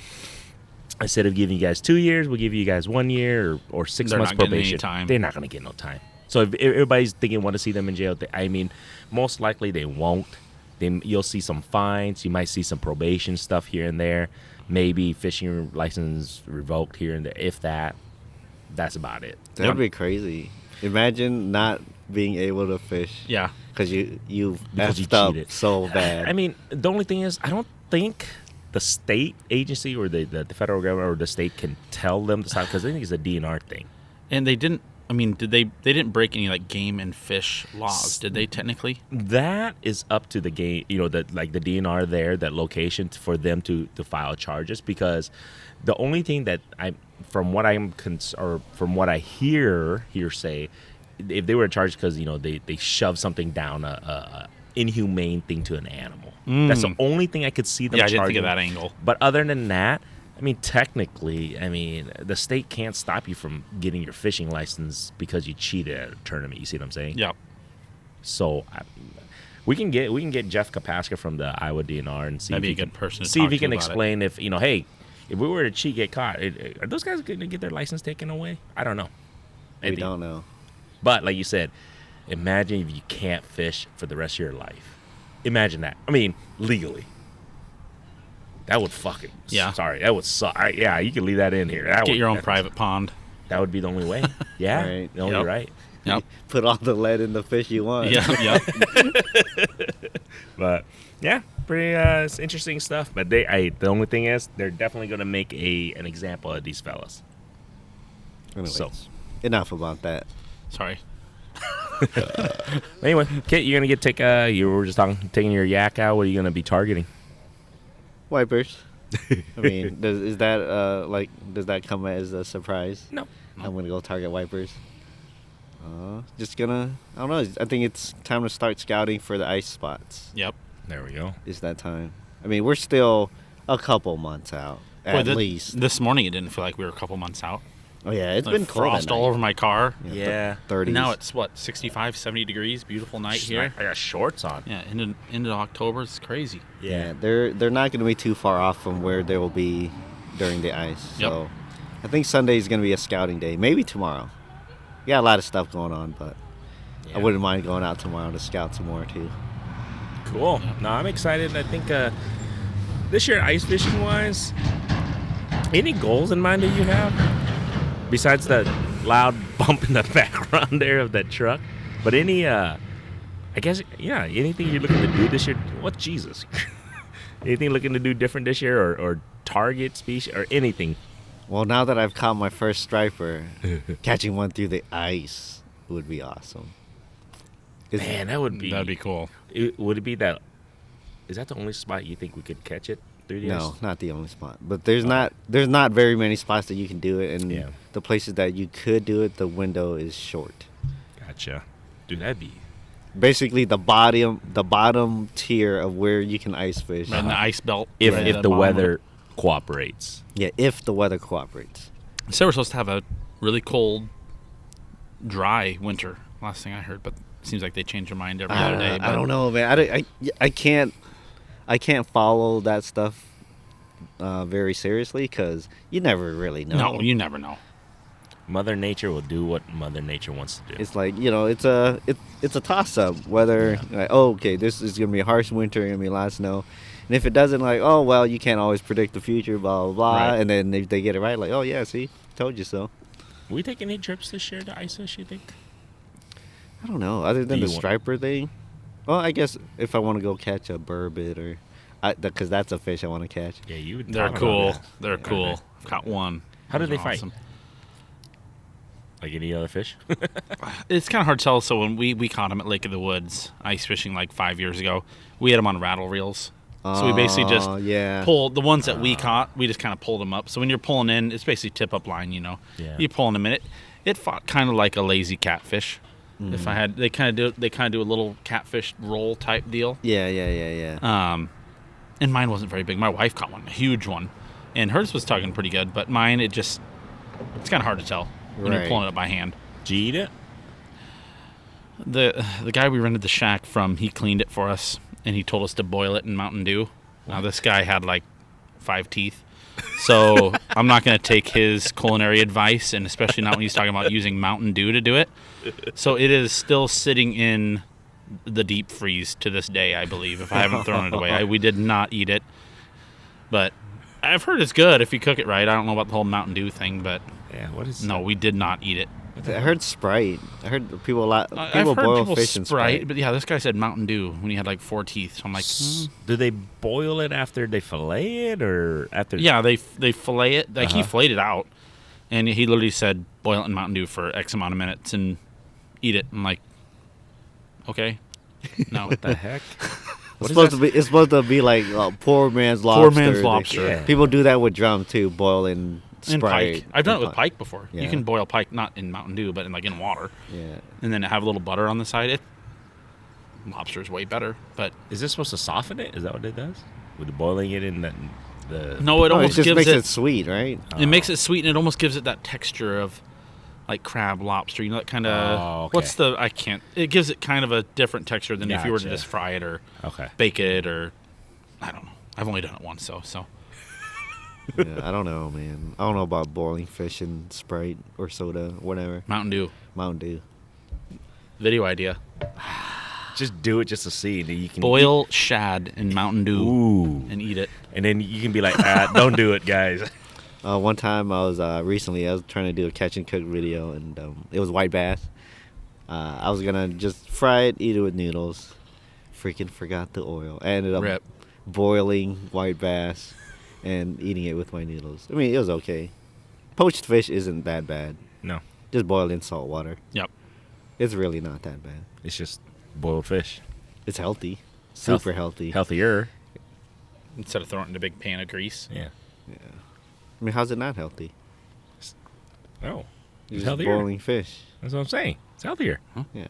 instead of giving you guys 2 years, we'll give you guys 1 year or 6 They're months not getting any probation. time. They're not gonna get no time. So if everybody's thinking want to see them in jail, I mean, most likely they won't. You'll see some fines. You might see some probation stuff here and there. Maybe fishing license revoked here and there. If that, that's about it. That'd be crazy. Imagine not being able to fish. Yeah. Because you Because you messed up cheated. so bad. I mean, the only thing is, I don't think the state agency or the federal government or the state can tell them to stop, because I think it's a DNR thing. And they didn't. I mean, they didn't break any like game and fish laws, did they? Technically, That is up to the game, the DNR there, that location, for them to file charges. Because the only thing that from what I hearsay, if they were charged because they shoved something down a inhumane thing to an animal, that's the only thing I could see them. yeah, I charging. didn't think of that angle. But other than that, I mean, technically, the state can't stop you from getting your fishing license because you cheated at a tournament. You see what I'm saying? Yep. So we can get Jeff Kapaska from the Iowa DNR and see That'd if be he a good can, person to see talk if he to can about it. explain if hey, if we were to cheat, get caught, are those guys going to get their license taken away? I don't know. we Maybe. don't know. But like you said, imagine if you can't fish for the rest of your life. Imagine that. I mean, legally. That would fucking... Yeah. Sorry, that would suck. Yeah, you can leave that in here. Get your own private pond. That would be the only way. Yeah. Right. No, Yep. you're right. Yep. Put all the lead in the fish you want. Yeah. Yep. But yeah, pretty it's interesting stuff. But the only thing is, they're definitely going to make an example of these fellas. Anyways, So. enough about that. Sorry. Anyway, Kit, you're going to you were just taking your yak out. What are you going to be targeting? Wipers. I mean, does that come as a surprise? No. I'm gonna go target wipers. Just gonna, I don't know. I think it's time to start scouting for the ice spots. Yep. There we go. It's that time. I mean, we're still a couple months out, at least. This morning, it didn't feel like we were a couple months out. Oh yeah, it's Like been cold. frost at all night. over my car. Yeah. 30s. Now it's what, 65, 70 degrees. Beautiful night here. I got shorts on. Yeah, into October. It's crazy. Yeah, they're not going to be too far off from where they will be during the ice. Yep. So I think Sunday is going to be a scouting day. Maybe tomorrow. We got a lot of stuff going on, but I wouldn't mind going out tomorrow to scout some more too. Cool. No, I'm excited. I think this year, ice fishing wise, any goals in mind that you have besides that loud bump in the background there of that truck? But any, I guess, yeah, anything you're looking to do this year? What, Jesus? Anything looking to do different this year, or target species or anything? Well, now that I've caught my first striper, catching one through the ice would be awesome. Man, that'd That'd be cool. Would it be that? Is that the only spot you think we could catch it through the ice? No, not the only spot. But there's not very many spots that you can do it, and Yeah. the places that you could do it, the window is short. Gotcha. Dude, that'd be... Basically, the bottom tier of where you can ice fish. And the ice belt. If right if at the bottom of weather it. cooperates. Yeah, if the weather cooperates. So we're supposed to have a really cold, dry winter. Last thing I heard, but it seems like they change their mind every other day. I don't know, man. I can't follow that stuff very seriously because you never really know. No, you never know. Mother Nature will do what Mother Nature wants to do. It's like, it's a toss up whether like, okay, this is gonna be a harsh winter, gonna be a lot of snow, and if it doesn't, like, oh well, you can't always predict the future, blah blah blah, Right. and then if they get it right, like, oh yeah, see, told you so. Will we take any trips this year to ice fish, you think? I don't know, other than Do the you want- striper thing. Well, I guess if I want to go catch a burbot or, because that's a fish I want to catch. Yeah, you would. They're talk about cool. that. They're Yeah, cool. I've caught one. How do Those they are fight? awesome. Like any other fish? It's kind of hard to tell. So when we caught them at Lake of the Woods ice fishing like 5 years ago, we had them on rattle reels. So we basically just pull the ones that we caught. We just kind of pulled them up. So when you're pulling in, it's basically tip up line. Yeah. You're pulling them in it. It fought kind of like a lazy catfish. If I had, they kind of do a little catfish roll type deal. Yeah. And mine wasn't very big. My wife caught one, a huge one, and hers was tugging pretty good. But mine, it's kind of hard to tell when you're pulling it by hand. Did you eat it? The guy we rented the shack from, he cleaned it for us, and he told us to boil it in Mountain Dew. Now this guy had like 5 teeth, so I'm not going to take his culinary advice, and especially not when he's talking about using Mountain Dew to do it. So it is still sitting in the deep freeze to this day, I believe, if I haven't thrown it away. We did not eat it, but I've heard it's good if you cook it right. I don't know about the whole Mountain Dew thing, but no, we did not eat it. I heard Sprite. I heard people I've heard boil people fish in Sprite. but yeah, this guy said Mountain Dew when he had like 4 teeth. So I'm like, Do they boil it after they fillet it, or after? Yeah, they fillet it. Like he filleted it out, and he literally said boil it in Mountain Dew for X amount of minutes and eat it. I'm like, okay, no, What the heck? It's supposed to be like poor man's lobster. Poor man's lobster. Yeah. People do that with drum too, boiling and Sprite. pike. I've done it with pike before. Yeah. You can boil pike not in Mountain Dew, but in water, Yeah. and then have a little butter on the side. Lobster's way better, but Is this supposed to soften it? Is that what it does? With boiling it in the no, it It almost just gives makes it. it sweet, right? It makes it sweet, and it almost gives it that texture of like crab, lobster. You know, that kind of. Oh, okay. What's the? I can't. It gives it kind of a different texture than if you were to Gotcha. just fry it or Okay. bake it or I don't know. I've only done it once, so. Yeah, I don't know, man. I don't know about boiling fish in Sprite or soda, whatever. Mountain Dew. Mountain Dew. Video idea. Just do it just to see. Then you can Boil shad in Mountain Dew Ooh. and eat it. And then you can be like, don't do it, guys. One time I was trying to do a catch and cook video, and it was white bass. I was gonna just fry it, eat it with noodles. Freaking forgot the oil. I ended up boiling white bass and eating it with my noodles. I mean, it was okay. Poached fish isn't that bad. No. Just boiled in salt water. Yep. It's really not that bad. It's just boiled fish. It's healthy. Super healthy. Healthier. Instead of throwing it in a big pan of grease. Yeah. Yeah. I mean, how's it not healthy? Oh. You're It's just healthier. boiling fish. That's what I'm saying. It's healthier. Yeah.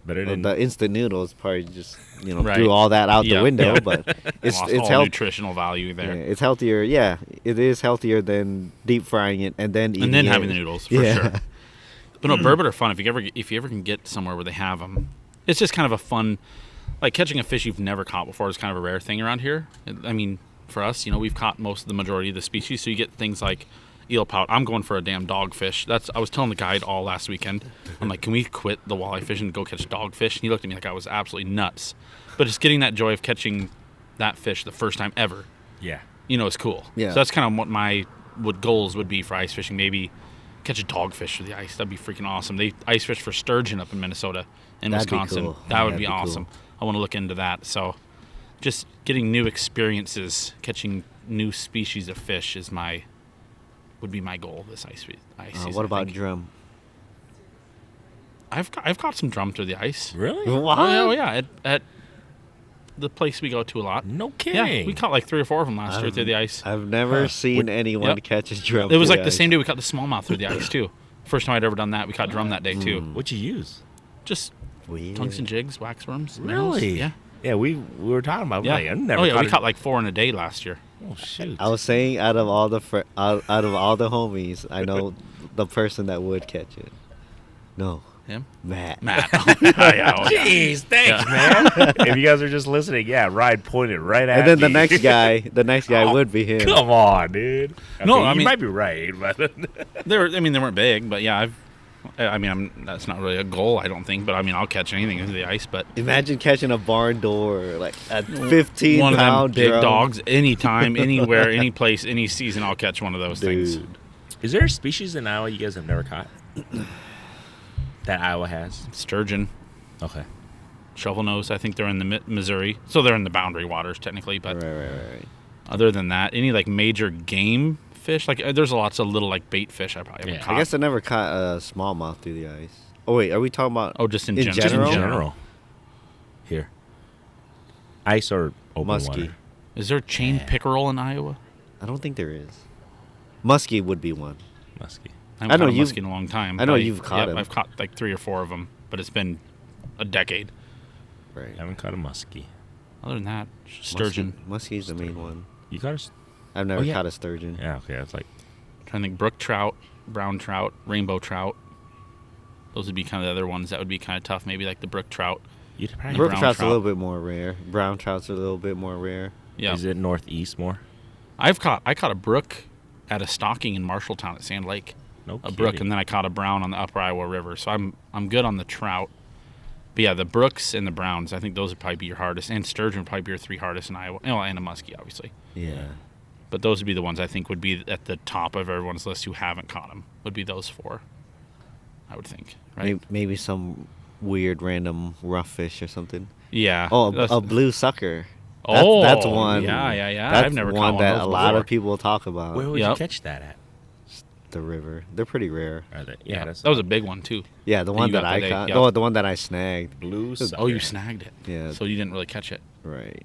Better Well, than the instant noodles probably just Right. threw all that out Yeah. the window, but it's Lost it's all healthy. nutritional value Yeah, there. it's healthier. Yeah, it is healthier than deep frying it and then eating And then it. having the noodles, for Yeah. sure. But no, burbot are fun if you ever can get somewhere where they have them. It's just kind of a fun, like catching a fish you've never caught before is kind of a rare thing around here. I mean, for us, we've caught most of the majority of the species, so you get things like eel pout. I'm going for a damn dogfish. I was telling the guide all last weekend. I'm like, can we quit the walleye fishing and go catch dogfish? And he looked at me like I was absolutely nuts. But just getting that joy of catching that fish the first time ever, Yeah. is cool. Yeah. So that's kind of what goals would be for ice fishing. Maybe catch a dogfish through the ice. That'd be freaking awesome. They ice fish for sturgeon up in Minnesota and That'd be Wisconsin. cool. That would That'd be be cool. awesome. I want to look into that. So just getting new experiences, catching new species of fish would be my goal this ice season. What I about think. drum? I've caught some drum through the ice. Really? What? Oh yeah, at the place we go to a lot. No kidding. Yeah, we caught like 3 or 4 of them last year through the ice. I've never seen anyone Yep. catch a drum. It was through like the ice. same day we caught the smallmouth through the ice too. First time I'd ever done that. We caught drum that day too. What'd you use? Just Weird. tungsten jigs, wax worms. minnows. Really? Yeah. Yeah, we were talking about. Yeah. Like, I've never Oh yeah, we a- caught like 4 in a day last year. Oh shoot. I was saying out of all the homies, I know the person that would catch it. No, Him? Matt. Matt. Yeah, oh, yeah. Jeez, thanks, man. If you guys are just listening, yeah, Ryan pointed right at And then the me. next guy Oh, would be him. Come on, dude. No, Okay, I you mean- might be right, but They weren't big, but yeah, that's not really a goal, I don't think. But I'll catch anything into the ice. But Imagine catching a barn door like a 15 one of them pound big drum. dogs, anytime, anywhere, any place, any season, I'll catch one of those things. Dude. is there a species in Iowa you guys have never caught? That Iowa has? Sturgeon, Okay. shovel nose. I think they're in the Missouri, so they're in the boundary waters technically. But Right. other than that, any like major game fish, like there's lots of little like bait fish I probably haven't Yeah. caught. I guess I never caught a smallmouth through the ice. Oh wait, are we talking about? Oh, just in in general. Just in General? general. Here. Ice or open Muskie. water? Is there chain pickerel in Iowa? I don't think there is. Muskie would be one. Muskie. haven't caught a muskie in a long time. I know you've caught him. I've caught like 3 or 4 of them, but it's been a decade. Right. I haven't caught a muskie. Other than that, sturgeon. Muskie's the main one. You caught I've never caught a sturgeon. Yeah, okay. That's like... I'm trying to think. Brook trout, brown trout, rainbow trout. Those would be kind of the other ones that would be kind of tough. Maybe like the brook trout. Brook trout's a little bit more rare. Brown trout's a little bit more rare. Yeah. Is it northeast more? I caught a brook at a stocking in Marshalltown at Sand Lake. No A kidding. brook, and then I caught a brown on the Upper Iowa River. So I'm good on the trout. But yeah, the brooks and the browns, I think those would probably be your hardest. And sturgeon would probably be your 3 hardest in Iowa. Oh, and a muskie, obviously. Yeah. But those would be the ones I think would be at the top of everyone's list who haven't caught them. Would be those 4, I would think. Right? Maybe some weird random rough fish or something. Yeah. Oh, a blue sucker. That's one. Yeah. That's I've never one caught one that of those a lot before. of people talk about. Where would you catch that at? The river. They're pretty rare. Are they? Yeah, that's that was a big one too. Yeah, the one you that got I today, caught. yep. Oh, the one that I snagged. blue sucker. Oh, you snagged it. Yeah. So you didn't really catch it. Right.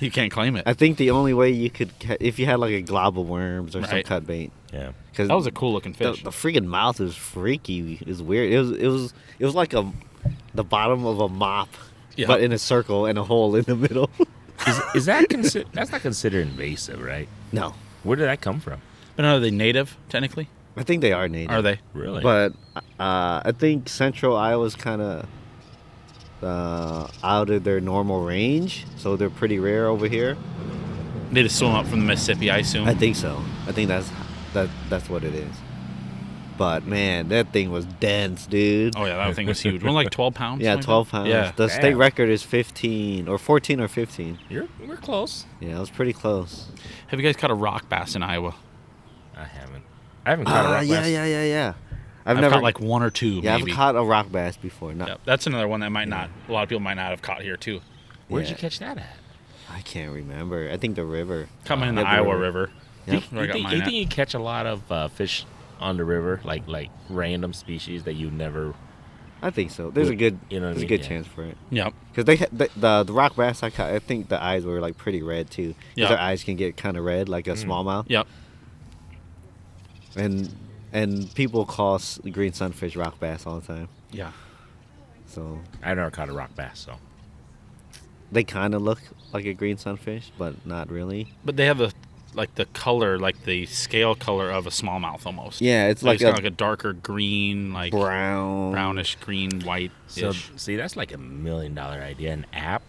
You can't claim it. I think the only way you could, if you had like a glob of worms or some Right. cut bait. Yeah. Cause That was a cool looking the, fish. the freaking mouth is freaky. It's weird. It was like the bottom of a mop, Yeah. but in a circle and a hole in the middle. Is that that's not considered invasive, right? No, Where did that come from? But are they native technically? I think they are native. Are they? Really? But I think Central Iowa's kind of out of their normal range, so they're pretty rare over here. They just swim up from the Mississippi, I assume. I think so. I think that's what it is. But man, that thing was dense, dude. Oh yeah, that thing was huge. Wasn't it like 12 pounds? Yeah, something like 12 that? pounds. Yeah. The state Damn. record is 15 or 14 or 15. We're close. Yeah, it was pretty close. Have you guys caught a rock bass in Iowa? I haven't caught a rock bass. Yeah. I've never caught like 1 or 2. Yeah, maybe. I've caught a rock bass before. Not, Yep. That's another one that might not. A lot of people might not have caught here too. Where'd Yeah. you catch that at? I can't remember. I think the river. Caught mine in the Yep, Iowa river. River. Yep. Where I got mine You at. think you catch a lot of fish on the river, like random species that you never? I think so. There's a good, You know what I there's a mean? good Yeah. chance for it. Yep. Because the rock bass I caught, I think the eyes were like pretty red too. 'Cause Yeah. their eyes can get kind of red, like a smallmouth. Yep. And people call green sunfish rock bass all the time. Yeah. So I've never caught a rock bass, so they kind of look like a green sunfish, but not really. But they have the color, like the scale color of a smallmouth almost. Yeah, it's Like like it's like a darker green, like brownish green, white. So see, that's like $1 million idea. An app.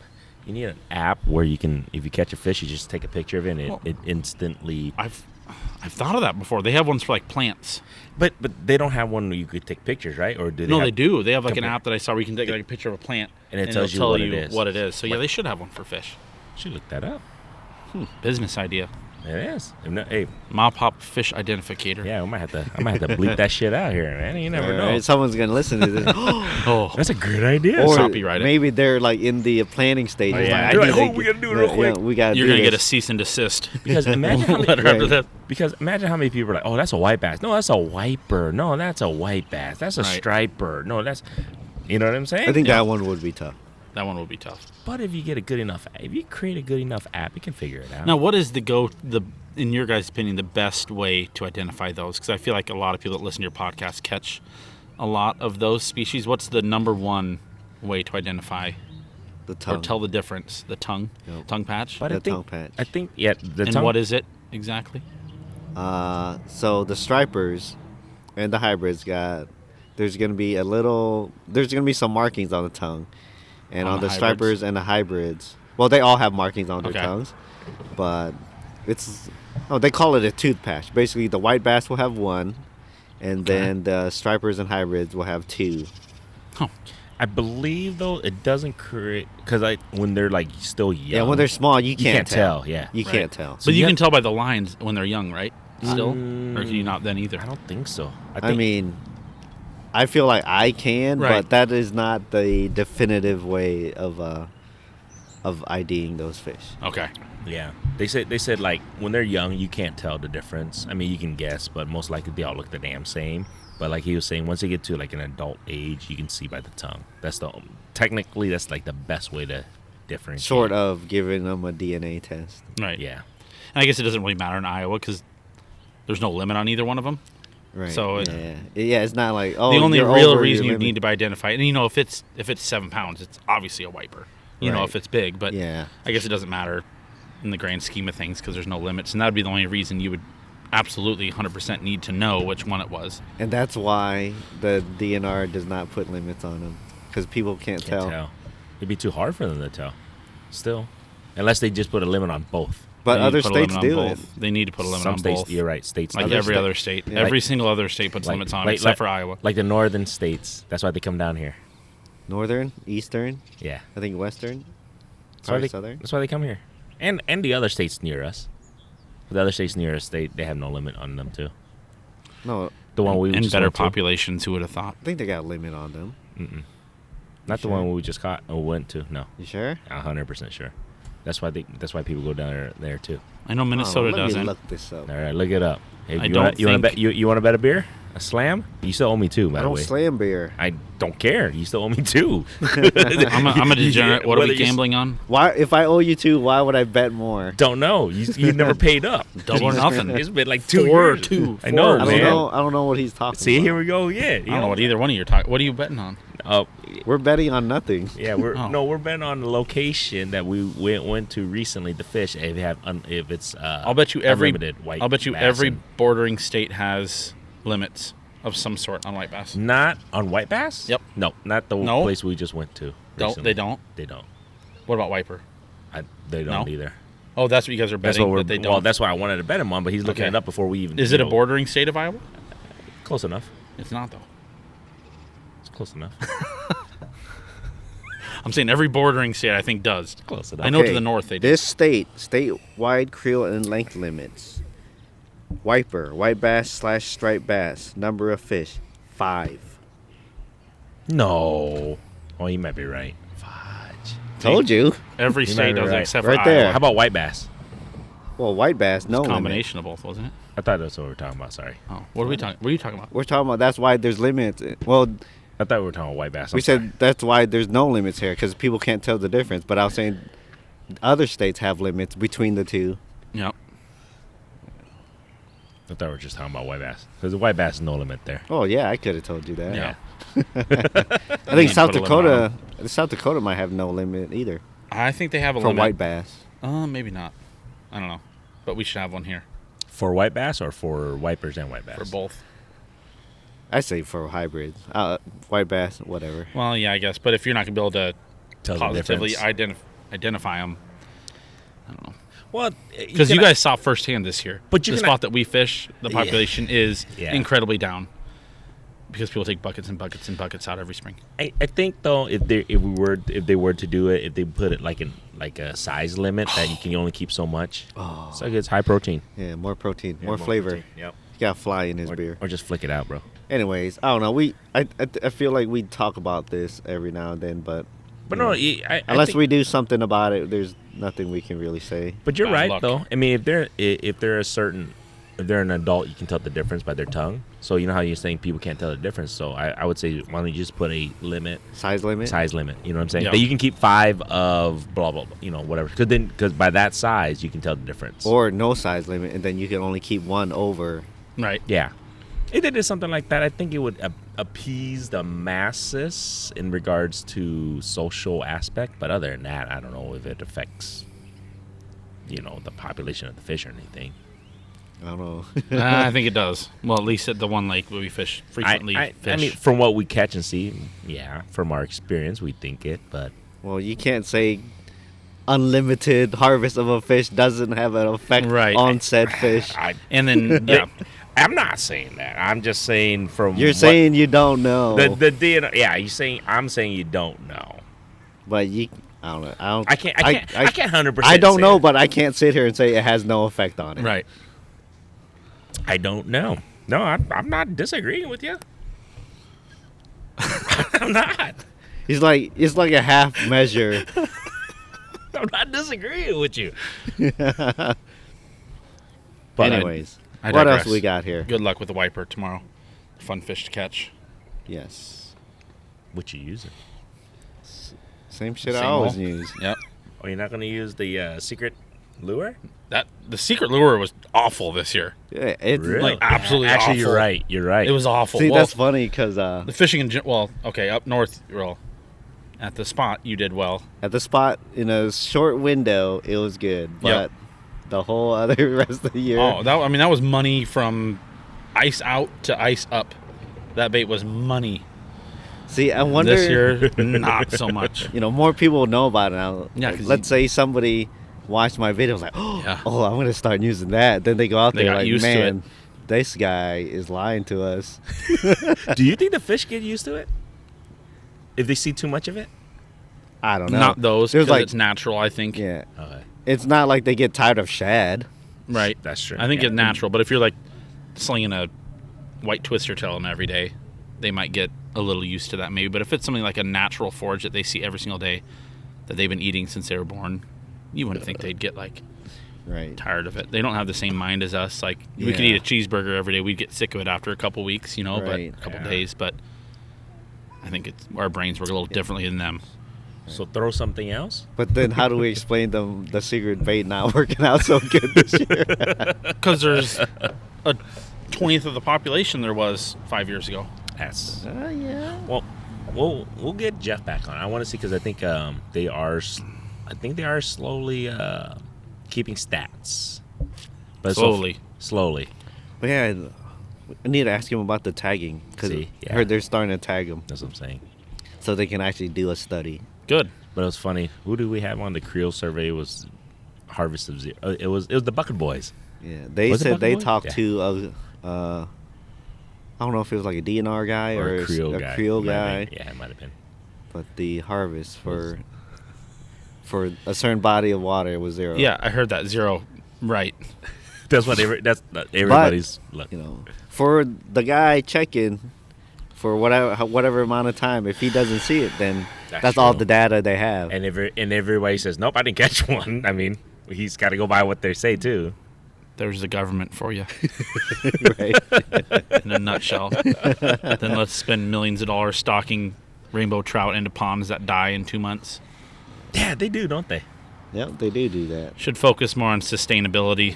You need an app where you can, if you catch a fish, you just take a picture of it, and it instantly. I've thought of that before. They have ones for like plants. But they don't have one where you could take pictures, right? Or do they? No, have, they do. They have like an app that I saw where you can take like a picture of a plant And it it'll tells you tell what you it is. what it is. So yeah, they should have one for fish. Should look that up. Business idea. It is. If not- Hey, Mop Hop Fish Identificator. yeah, I might have to bleep that shit out here, man. You never know. Right, someone's gonna listen to this. Oh, That's a good idea. Or copyright it. maybe they're like in the planning stages. Oh, yeah. Like, They're I like, need "Oh, to we get- gotta do it real quick." we gotta you're do gonna get a this. cease and desist. Because imagine how many, Letter after that. because imagine how many people are like, oh, that's a white bass. No, that's a wiper. No, that's a white bass. That's a Right. striper. No, that's, you know what I'm saying? I think Yeah. that one would be tough. That one will be tough. But if you get a good enough, if you create a good enough app, you can figure it out. Now, what is in your guys' opinion, the best way to identify those? Because I feel like a lot of people that listen to your podcast catch a lot of those species. What's the number one way to identify The tongue. or tell the difference? The tongue, Yep. tongue patch. But the I think, tongue patch. I think, yeah, the and tongue. what is it exactly? So the stripers and the hybrids there's gonna be some markings on the tongue, and On on the the hybrids? stripers and the hybrids, well, they all have markings on their Okay. tongues, but they call it a tooth patch. Basically, the white bass will have one, and then the stripers and hybrids will have two. Oh, I believe though it doesn't create because when they're like still young. Yeah, when they're small, you can't tell. Yeah, You Right. can't tell. but you yeah. can tell by the lines when they're young, right? Still, or can you not then either? I don't think so. I mean, I feel like I can, Right. but that is not the definitive way of IDing those fish. Okay. yeah, they said like when they're young, you can't tell the difference. I mean, you can guess, but most likely they all look the damn same. But like he was saying, once they get to like an adult age, you can see by the tongue. Technically that's like the best way to differentiate. Short of giving them a DNA test. Right. Yeah. And I guess it doesn't really matter in Iowa because there's no limit on either one of them. Right. So yeah, it's not like, oh, the only you're real over reason your you need limit. to be identified, and if it's 7 pounds, it's obviously a wiper. Right. If it's big, but Yeah. I guess it doesn't matter in the grand scheme of things because there's no limits, and that would be the only reason you would absolutely 100% need to know which one it was. And that's why the DNR does not put limits on them, because people can't tell. It'd be too hard for them to tell. Still, unless they just put a limit on both. But They need other to put a limit states on do both. it. They need to put a limit Some on states, both. you're right. States, Like other every sta- other state. Yeah. Every single other state puts limits on it, except for Iowa. Like the northern states. That's why they come down here. Northern, Eastern, Yeah. I think Western, That's why probably they, Southern. That's why they come here. And the other states near us. The other states near us, they have no limit on them too. No, The one we and just better went to. populations, who would have thought? I think they got a limit on them. Not the sure? one we just caught or went to. No, You sure? 100% sure. That's why people go down there too. I know Minnesota Let me doesn't. look this up. All right, look it up. Hey, I you don't want to think- bet? You want to bet a beer? A slam? You still owe me two, by I the don't way. slam beer. I don't care. You still owe me two. I'm a degenerate. What are Whether we you- gambling on? Why? If I owe you two, why would I bet more? Don't know. You never paid up. Double or nothing. It's been like 2 4 or years. 2. I know, I don't man. know. I don't know what he's talking See, about. here we go. Yeah, I don't know what either one of you are talking. What are you betting on? We're betting on nothing. Yeah, Oh. we're betting on the location that we went to recently to fish. If it's I'll bet you every. unlimited white I'll bet you bass every and- bordering state has limits of some sort on white bass. not on white bass. Yep. No, not the No? place we just went to. Don't recently. they? Don't. They don't. What about wiper? They don't No? either. Oh, that's what you guys are That's betting. what we're. That they don't. Well, that's why I wanted to bet him on, but he's looking Okay. it up before we even. Is it a bordering state of Iowa? Close enough. It's not though. It's close enough. I'm saying every bordering state I think does. Close enough. I know to the north they do. This statewide creel and length limits. Wiper, white bass / striped bass. Number of fish, 5. No. Oh, you might be right. Fudge. Told you. Every You might state be does right. it except Right for there. Iowa. How about white bass? Well, white bass, no limit. Combination of both, wasn't it? I thought that's what we were talking about. Sorry. Oh, what are we talking? What are you talking about? We're talking about that's why there's limits. Well, I thought we were talking about white bass. we said that's why there's no limits here because people can't tell the difference. But I was saying other states have limits between the two. Yep. I thought we were just talking about white bass because the white bass is no limit there. Oh yeah, I could have told you that. Yeah. I think need to South put a limit Dakota, South Dakota might have no limit either I think they have a for limit. white bass. Maybe not. I don't know, but we should have one here For white bass or for wipers and white bass? for both. I say for hybrids, white bass, whatever. Well, yeah, I guess. But if you're not gonna be able to Tell the positively difference. identify them, I don't know. Well, Because you guys saw firsthand this year. But you the can- spot that we fish, the population is Yeah. incredibly down because people take buckets and buckets and buckets out every spring. I think though if they were to do it, if they put it like a size limit that you can only keep so much, so it's high protein, Yeah, more protein, more flavor. protein. Yep. You got fly in his beer. Or just flick it out, bro. Anyways, I don't know. I feel like we talk about this every now and then, but But you no, know, I unless think- we do something about it, there's nothing we can really say. But you're Bad right luck. though. I mean, if they're an adult, you can tell the difference by their tongue. So you know how you're saying people can't tell the difference. So I would say why don't you just put a limit, Size limit. size limit. You know what I'm saying? Yeah. That you can keep 5 of blah blah blah. You know whatever. Because by that size you can tell the difference. Or no size limit, and then you can only keep one over. Right. Yeah. If they did something like that, I think it would appease the masses in regards to social aspect. But other than that, I don't know if it affects, the population of the fish or anything. I don't know. I think it does. Well, at least at the one lake where we fish frequently. I fish. mean, from what we catch and see, yeah, from our experience, we think it. But Well, you can't say unlimited harvest of a fish doesn't have an effect Right. on said fish. and then yeah, I'm not saying that. I'm just saying from You're what- saying you don't know, the DNA. Yeah, I'm saying you don't know. but you. I don't know. I can't 100%. I don't say know, it. but I can't sit here and say it has no effect on it. right. I don't know. No, I'm not disagreeing with you. I'm not. It's like a half measure. I'm not disagreeing with you. But Anyways, I what digress. else we got here? Good luck with the wiper tomorrow. Fun fish to catch. Yes, what you using? same shit I Same always old. use. Yep. Oh, you're not gonna use the secret Lure? That the secret lure was awful this year. Yeah, it's Really? Like absolutely Actually, awful. you're right. It was awful. See, Well, that's funny because the fishing in up north, well, at the spot you did well. at the spot in a short window, it was good, but Yep. the whole other rest of the year, Oh, that was money from ice out to ice up. That bait was money. see, I wonder. This year, not so much. More people know about it now. Yeah, Like, 'cause let's say somebody watched my video, was like, Yeah. oh, I'm gonna start using that. Then they go out They there got like, used to man, this guy is lying to us. Do you think the fish get used to it? If they see too much of it? I don't know. Not those, There's because like, it's natural, I think. yeah, Okay. it's not like they get tired of shad. Right. That's true. I think Yeah. it's natural, but if you're like slinging a white twister tail them every day, they might get a little used to that maybe. But if it's something like a natural forage that they see every single day that they've been eating since they were born, you wouldn't think they'd get like Right. tired of it. They don't have the same mind as us. Like we could Yeah. eat a cheeseburger every day, we'd get sick of it after a couple weeks, Right. but a couple Yeah. days. But I think our brains work a little differently than them. So throw something else? But then how do we explain them the secret bait not working out so good this year? Because there's a 20th of the population there was 5 years ago. That's Yeah. well. We'll get Jeff back on. I want to see because I think they are. I think they are slowly keeping stats. But slowly. But yeah, I need to ask him about the tagging because See, I heard they're starting to tag them That's what I'm saying. so they can actually do a study. Good. But it was funny. Who do we have on the Creel survey? It was Harvest of Zero. It was the Bucket Boys. Yeah, they Was it said Bucket they Boys? talked Yeah. to I don't know if it was like a DNR guy or a Creel a guy. Creel Might have guy, been. Yeah, it might have been. but the harvest for a certain body of water was zero. Yeah, I heard that 0. Right. That's what everybody's. Look. For the guy checking for whatever amount of time, if he doesn't see it, then that's all true. the data they have. And everybody says, nope, I didn't catch one. I mean, he's got to go by what they say too. There's the government for you Right. in a nutshell. Then let's spend millions of dollars stocking rainbow trout into ponds that die in 2 months. Yeah, they do, don't they? Yep, they do that. Should focus more on sustainability.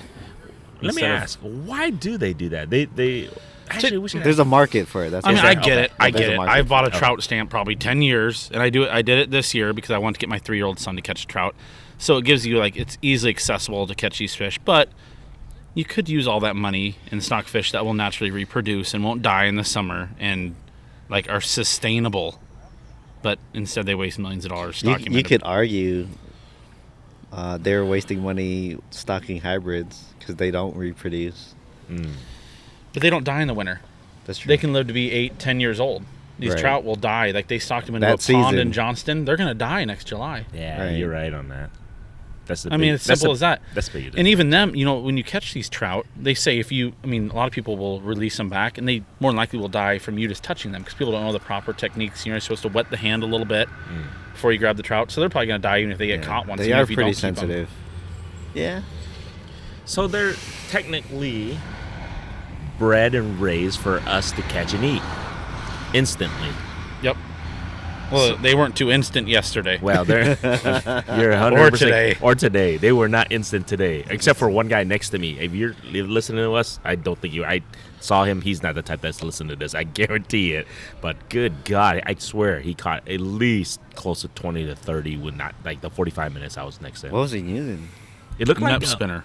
Let me instead of- ask, why do they do that? They actually we should There's a market for it. That's I mean, what I I'm get saying. it. I There's get a it. market I've bought a for it. trout stamp probably 10 years, and I did it this year because I wanted to get my 3-year-old son to catch a trout. So it gives you it's easily accessible to catch these fish, but you could use all that money in stock fish that will naturally reproduce and won't die in the summer and are sustainable. But instead, they waste millions of dollars stocking. You could argue they're wasting money stocking hybrids because they don't reproduce. But they don't die in the winter. That's true. They can live to be 8-10 years old. These Right. trout will die. They stocked them into That a pond season. in Johnston. They're going to die next July. Yeah, Right. you're right on that. That's the I mean, big- it's that's simple the- as that. That's big. And even them, when you catch these trout, they say a lot of people will release them back, and they more than likely will die from you just touching them because people don't know the proper techniques. You're supposed to wet the hand a little bit before you grab the trout, so they're probably going to die even if they get caught once. They even are if you pretty don't keep 'em. sensitive. Yeah. So they're technically bred and raised for us to catch and eat instantly. Yep. Well, they weren't too instant yesterday. Well, they're you're 100% Or today. or today. They were not instant today, except for one guy next to me. If you're listening to us, I don't think I saw him. He's not the type that's listening to this. I guarantee it. But good God, I swear he caught at least close to 20 to 30. Would not like the 45 minutes I was next to him. What was he using? It looked like Nep spinner.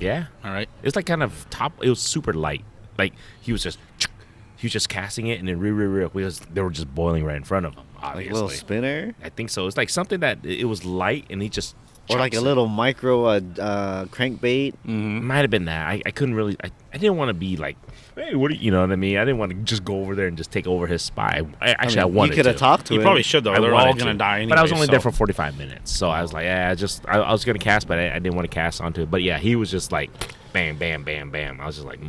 Yeah, All right. it's like kind of top. It was super light. Like he was just casting it and then real because they were just boiling right in front of him. Like Obviously, a little spinner? I think so. It's like something that it was light and he just Or like a chucks it. little micro crankbait? Might have been that. I couldn't really. I didn't want to be like, hey, what do you know what I mean? I didn't want to just go over there and just take over his spot. I wanted you could have to. talked to You him. probably should, though. I They're wanted all going to. to die anyway. But I was only there so- for 45 minutes, so I was like, I was gonna cast, but I didn't want to cast onto it. But yeah, he was just like, bam, bam, bam, bam. I was just like,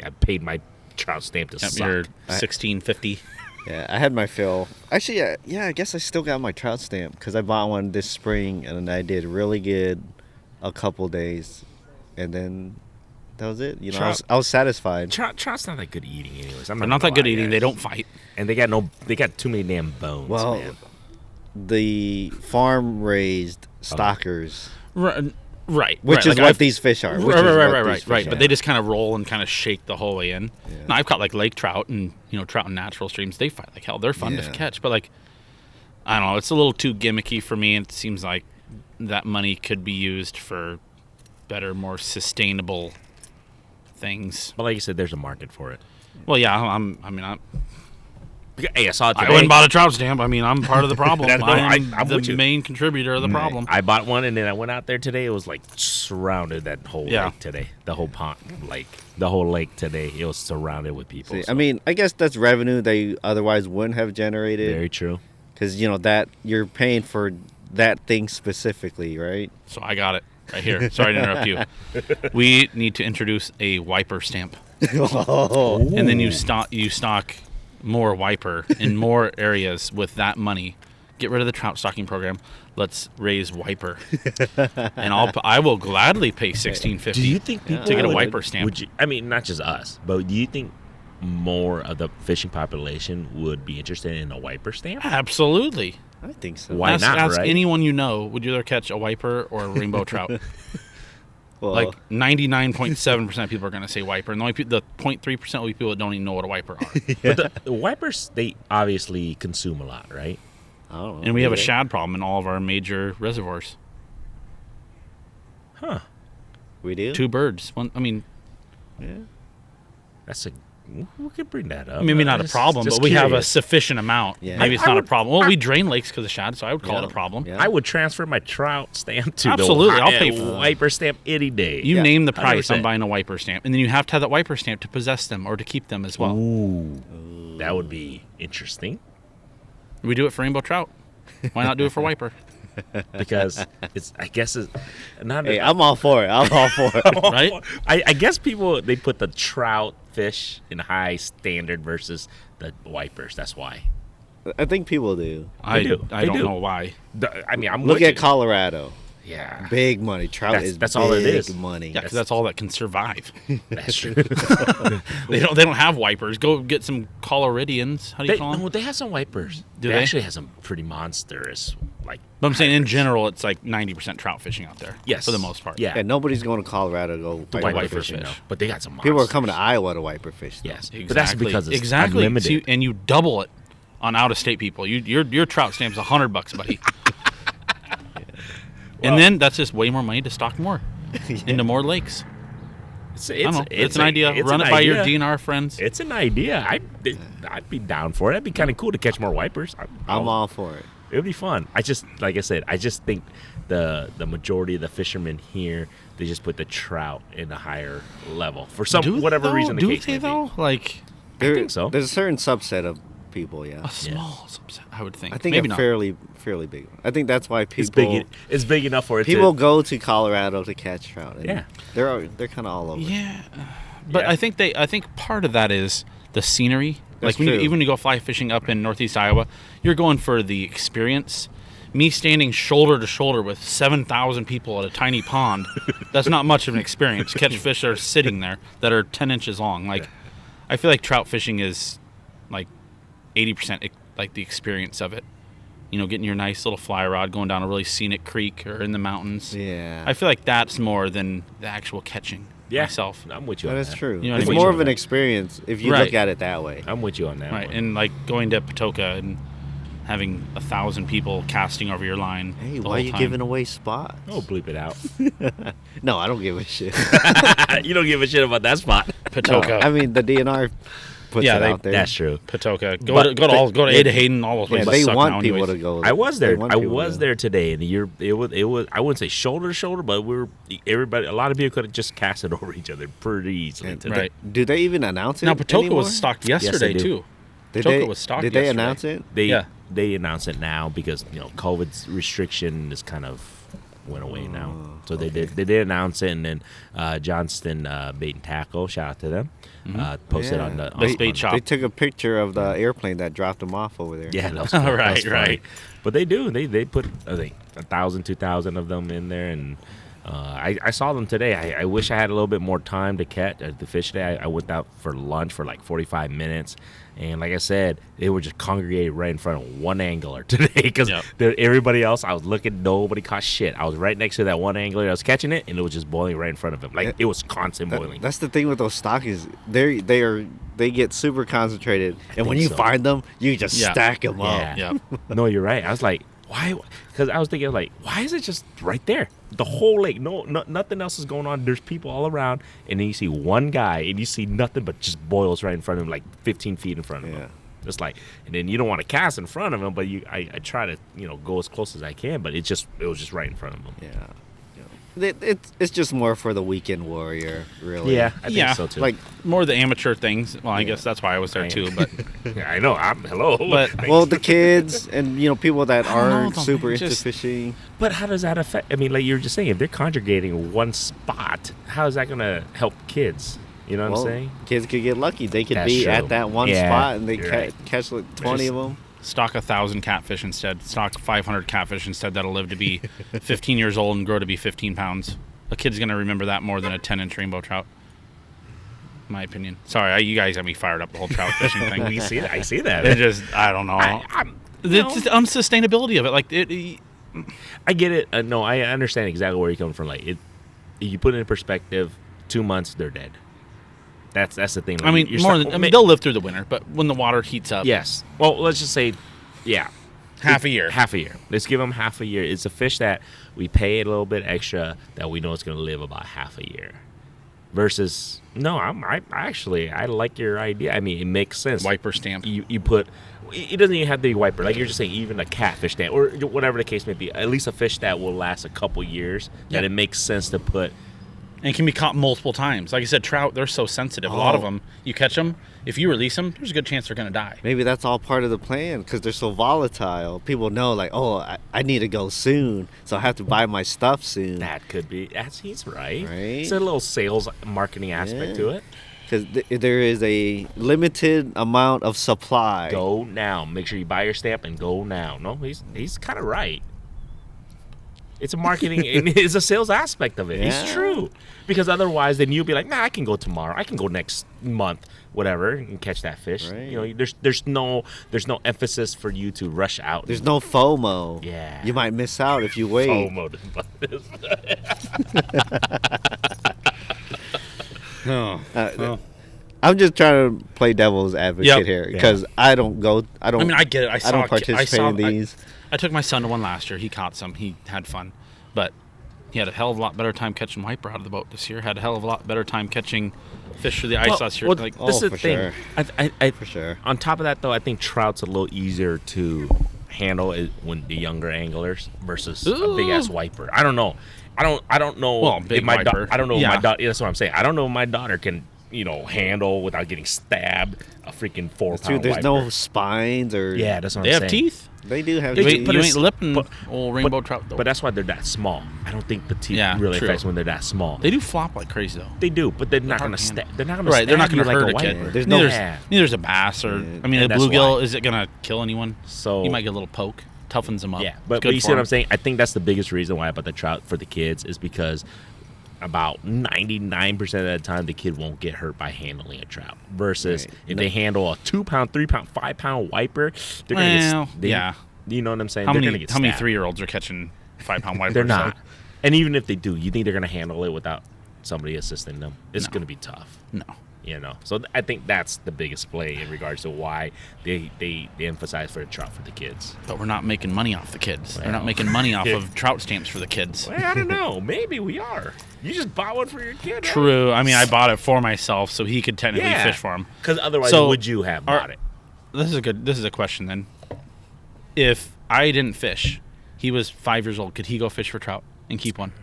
I paid my trout stamp to Yep, suck. you're 1650. Yeah, I had my fill. Actually, I guess I still got my trout stamp because I bought one this spring and I did really good a couple days, and then that was it. I was satisfied. Trout's not that good eating, anyways. They're not that good eating. They don't fight. and they got too many damn bones. Well, man. the farm raised stockers Right. Which is like what these fish are. Right. But they just kind of roll and kind of shake the whole way in. Yeah. Now I've caught like lake trout and trout in natural streams. They fight like hell. They're fun to catch, but like I don't know. It's a little too gimmicky for me. It seems like that money could be used for better, more sustainable things. But like you said, there's a market for it. Well, yeah. Hey, I saw it today. I went and bought a trout stamp. I mean, I'm part of the problem. I'm with the you. main contributor of the problem. I bought one, and then I went out there today. It was like surrounded that whole Yeah. lake today. The whole pond, like the whole lake today. It was surrounded with people. See, so. I mean, I guess that's revenue they otherwise wouldn't have generated. Very true. Because, that you're paying for that thing specifically, right? So I got it right here. Sorry to interrupt you. We need to introduce a wiper stamp. Oh. And then you stock more wiper in more areas with that money. Get rid of the trout stocking program. Let's raise wiper, and I will gladly pay $16.50. Do you think people to get a would- wiper stamp? Would you, I mean, not just us, but do you think more of the fishing population would be interested in a wiper stamp? Absolutely. I think so. Why not, Ask right? anyone you know. Would you rather catch a wiper or a rainbow trout? Well, Like 99.7% of people are going to say wiper, and the 0.3% will be people that don't even know what a wiper are. But the wipers, they obviously consume a lot, right? I don't know. And we have a Yeah. shad problem in all of our major reservoirs. Huh. We do? 2 birds. One. I mean, Yeah. That's a. We could bring that up. maybe not a problem, but we have a curious. sufficient amount. Yeah. Maybe it's I not a would- problem. Well, we drain lakes because of shad, so I would call Yeah. it a problem. Yeah. I would transfer my trout stamp to Absolutely, the I'll pay for it. wiper stamp any day. You Yeah, name the price, 100%. I'm buying a wiper stamp. And then you have to have that wiper stamp to possess them or to keep them as well. Ooh, that would be interesting We do it for rainbow trout. Why not do it for wiper? because it's. I guess it's not. Hey, I'm all for it. I'm all for it. Right? I guess people they put the trout fish in high standard versus the wipers. That's why. I think people do. I do. I They don't do. know why. I mean, I'm Look with at you. Colorado. Yeah, Big money. Trout is That's big all it is. money. Yeah, because that's all that can survive. that's true. They don't have wipers. Go get some Coloridians. How do you call them? No, they have some wipers. Do they they? actually have some pretty monstrous, like. But I'm saying in general, it's like 90% trout fishing out there. Yes. For the most part. Yeah. Yeah, nobody's going to Colorado to go The wiper wiper fishing. fishing, no. But they got some. People are coming to monsters. Iowa to wiper fish. though. Yes, Exactly. but that's because it's exactly. unlimited. So and you double it on out-of-state people. Your trout stamp's $100, buddy. And then that's just way more money to stock more into more lakes. It's, I don't know. It's an idea. it's Run an it by your idea. DNR friends. It's an idea. I'd be down for it. That'd be kind of cool to catch more wipers. I'm all for it. It would be fun. I just, like I said, I just think the majority of the fishermen here, they just put the trout in a higher level for whatever reason. Do The case they may be. though? Like think so. There's a certain subset of people, yeah. a small subset, I would think. I think maybe a not. fairly big one. I think that's why people It's big enough for it. people to, go to Colorado to catch trout. and Yeah. they're kind of all over. Yeah, but Yeah. I think part of that is the scenery. That's Like when true. even when you go fly fishing up in Northeast Iowa, you're going for the experience. Me standing shoulder to shoulder with 7,000 people at a tiny pond, that's not much of an experience. Catch fish that are sitting there that are 10 inches long. Like, I feel like trout fishing is like 80% like the experience of it. You know, getting your nice little fly rod, going down a really scenic creek or in the mountains. Yeah. I feel like that's more than the actual catching myself. I'm with you That on is that. true. You know what It's I mean? more of an experience if you Right. look at it that way. I'm with you on that Right, one. and like going to Patoka and having 1,000 people casting over your line. Hey, the why whole are you time. giving away spots? Oh, bleep it out. No, I don't give a shit. You don't give a shit about that spot. Patoka? I mean, the DNR puts Yeah, it they- out there. That's true. Patoka. But Go to Ada Hayden. All those Yeah, places they suck want now people anyways. to go. I was They there. want I people was to- there today, and it was. I wouldn't say shoulder to shoulder, but everybody. A lot of people could have just cast it over each other pretty easily today. Right. Do they even announce it? Now Patoka anymore? was stocked yesterday do. too. Did Patoka they, was stocked Did they yesterday. announce it? They announce it now because COVID's restriction is kind of went away now. So they did announce it, and then Johnston Bait and Tackle, shout out to them, posted Yeah. on the They- on- bait on- shop. They took a picture of the airplane that dropped them off over there. Yeah, that was Right, cool. That was funny. right. But they do. They put I think 1,000, 2,000 of them in there, and I saw them today. I wish I had a little bit more time to catch the fish today. I went out for lunch for like 45 minutes. And like I said, they were just congregated right in front of one angler today because everybody else, I was looking, nobody caught shit. I was right next to that one angler that was catching it, and it was just boiling right in front of him. Like, it was constant boiling. That's the thing with those stockings. They get super concentrated. And when you find them, you just stack them up. Yeah. No, you're right. I was like, why? Because I was thinking, like, why is it just right there? The whole lake, nothing else is going on. There's people all around, and then you see one guy, and you see nothing but just boils right in front of him, like 15 feet in front of him. It's like, and then you don't want to cast in front of him, but I try to go as close as I can, but it was just right in front of him. Yeah. It's just more for the weekend warrior, really. Yeah, I think so too. Like more the amateur things. Well, I guess that's why I was there too. But I know. Hello. But well, the kids and people that aren't super into fishing. But how does that affect? I mean, like you were just saying, if they're congregating one spot, how is that going to help kids? You know what I'm saying? Kids could get lucky. They could be at that one spot and they catch like 20 of them. Stock 1,000 catfish instead. Stock 500 catfish instead. That'll live to be 15 years old and grow to be 15 pounds. A kid's going to remember that more than a 10-inch rainbow trout. My opinion. Sorry, you guys got me fired up, the whole trout fishing thing. I see that. It just, I don't know. It's the unsustainability of it. Like, I get it. No, I understand exactly where you're coming from. Like, you put it in perspective, 2 months, they're dead. That's the thing. Like, I mean, they'll live through the winter, but when the water heats up. Yes. Well, let's just say, half a year. Half a year. Let's give them half a year. It's a fish that we pay a little bit extra that we know it's going to live about half a year. Versus, no, I like your idea. I mean, it makes sense. Wiper stamp. You put, it doesn't even have to be wiper. Like you're just saying, even a catfish stamp or whatever the case may be. At least a fish that will last a couple years. That it makes sense to put. And it can be caught multiple times. Like I said, trout, they're so sensitive. A lot of them, you catch them, if you release them, there's a good chance they're going to die. Maybe that's all part of the plan because they're so volatile. People know, like, I need to go soon, so I have to buy my stuff soon. That could be. He's right. It's a little sales marketing aspect to it. Because there is a limited amount of supply. Go now. Make sure you buy your stamp and go now. No, he's kind of right. It's a marketing, and it's a sales aspect of it. Yeah. It's true. Because otherwise, then you'll be like, I can go tomorrow. I can go next month, whatever, and catch that fish. Right. There's no emphasis for you to rush out. There's no FOMO. Yeah. You might miss out if you wait. FOMO. I'm just trying to play devil's advocate here because I don't. I mean, I get it. I don't participate in these. I took my son to one last year. He caught some. He had fun, but he had a hell of a lot better time catching wiper out of the boat this year. Had a hell of a lot better time catching fish through the ice last year. This is the thing. Sure. For sure. On top of that, though, I think trout's a little easier to handle when the younger anglers versus a big ass wiper. I don't know. I don't know. Well, big wiper. I don't know. My daughter. That's what I'm saying. I don't know if my daughter can handle without getting stabbed a freaking 4-pound There's wiper. no spines or that's what they I'm have saying. teeth. They do have teeth. teeth. You ain't lipping old rainbow trout though. But that's why they're that small. I don't think the teeth really affects when they're that small. They do flop like crazy though. They do, but they're not going to stab. They're not going to stab. They're not going to like hurt a a wiper. kid. Neither's a bass or a bluegill. Is it going to kill anyone? So you might get a little poke. Toughens them up. Yeah, but you see what I'm saying? I think that's the biggest reason why I bought the trout for the kids is because about 99% of the time the kid won't get hurt by handling a trout versus if they handle a 2-pound, 3-pound, 5-pound wiper, they're going to get you know what I'm saying? How many 3-year-olds are catching 5-pound wipers? They're not. And even if they do, you think they're going to handle it without somebody assisting them? It's going to be tough. No. So I think that's the biggest play in regards to why they emphasize for the trout for the kids. But we're not making money off the kids. They're not making money off of trout stamps for the kids. Well, I don't know. Maybe we are. You just bought one for your kid. True. Right? I mean, I bought it for myself so he could technically fish for him. Because otherwise, would you have bought it? This is a question then. If I didn't fish, he was 5 years old, could he go fish for trout and keep one?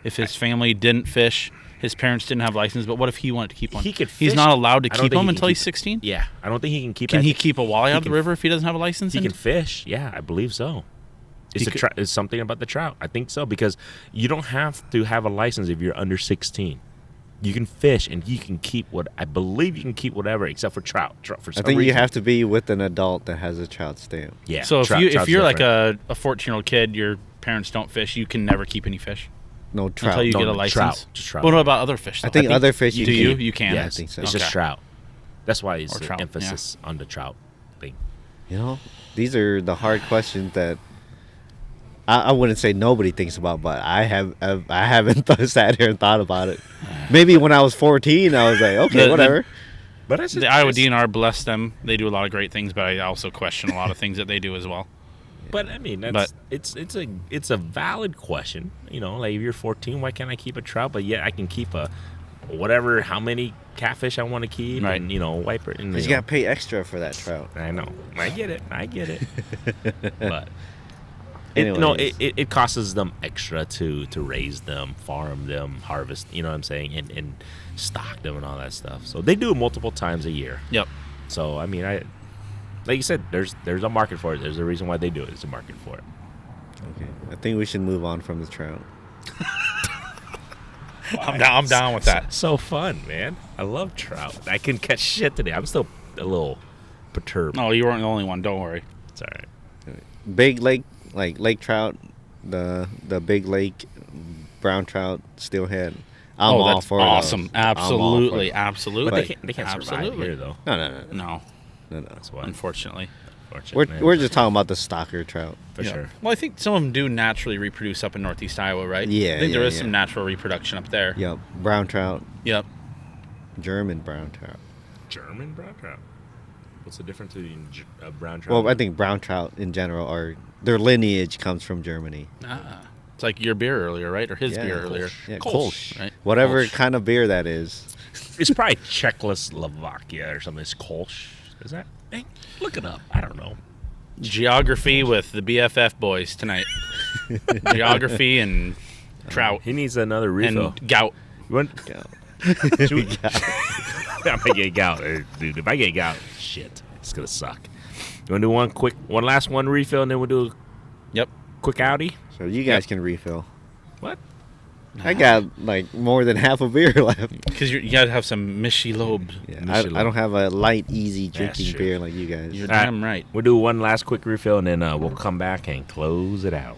If his family didn't fish, his parents didn't have a license, but what if he wanted to keep one? He could fish. He's not allowed to keep them until he's 16? Yeah. I don't think he can keep Can he keep a walleye out of the river if he doesn't have a license? He can fish. Yeah, I believe so. It's something about the trout. I think so because you don't have to have a license if you're under 16. You can fish and you can keep I believe you can keep whatever except for trout. For some reason. You have to be with an adult that has a trout stamp. Yeah. So if you're like a 14-year-old kid, your parents don't fish, you can never keep any fish. no trout. Until you No, get a no, license. trout. Just trout. What about other fish? I Though? think other fish. Do you? You can. Yes, I think so. it's just Okay. trout. That's why it's Or the trout, emphasis on the trout thing. You know, these are the hard questions that I wouldn't say nobody thinks about, but I haven't sat here and thought about it. Maybe when I was 14, I was like, okay, whatever. But it's The Iowa DNR, bless them. They do a lot of great things, but I also question a lot of things that they do as well. But I mean, that's, it's a valid question. You know, like if you're 14, why can't I keep a trout? But yet I can keep a whatever, how many catfish I want to keep, Right. and wipe it. And Because you got to pay extra for that trout. I know. I get it. But Anyways. it costs them extra to raise them, farm them, harvest. You know what I'm saying, and stock them and all that stuff. So they do it multiple times a year. Yep. So I mean, like you said, there's a market for it. There's a reason why they do it. There's a market for it. Okay. I think we should move on from the trout. I'm down with that. So fun, man. I love trout. I can catch shit today. I'm still a little perturbed. No, you weren't the only one. Don't worry. It's all right. Big lake, like lake trout, the big lake, brown trout, steelhead. I'm all that's for awesome. those. I'm all for Absolutely, those. absolutely. But they can't survive absolutely. here though. No. No, That's why. unfortunately. We're just talking about the stocker trout. for Yeah. sure. Well, I think some of them do naturally reproduce up in northeast Iowa, right? Yeah, I think there yeah, is yeah. some natural reproduction up there. Yep, brown trout, Yep. German brown trout. German brown trout. What's the difference between brown trout? Well, I think brown trout in general are their lineage comes from Germany. Ah. It's like your beer earlier, right? Or his Yeah, beer Kolsch. earlier. Yeah, Kolsch. Kolsch. Right? Whatever Kolsch. kind of beer that is. it's probably Czechoslovakia or something. It's Kolsch. Is that? Hey, look it up. I don't know. Geography with the BFF boys tonight. Geography and trout He needs another refill. and gout. You want? Yeah. Should we- I'm gonna get gout, dude. If I get gout, shit, it's gonna suck. You want to do one last refill, and then we'll do a Yep. quick outie? So you guys can refill. What? I got like more than half a beer left. Because you got to have some Michelob. Yeah, Michelob. I don't have a light, easy That's drinking true. beer like you guys. You're All right. damn right. We'll do one last quick refill, and then we'll come back and close it out.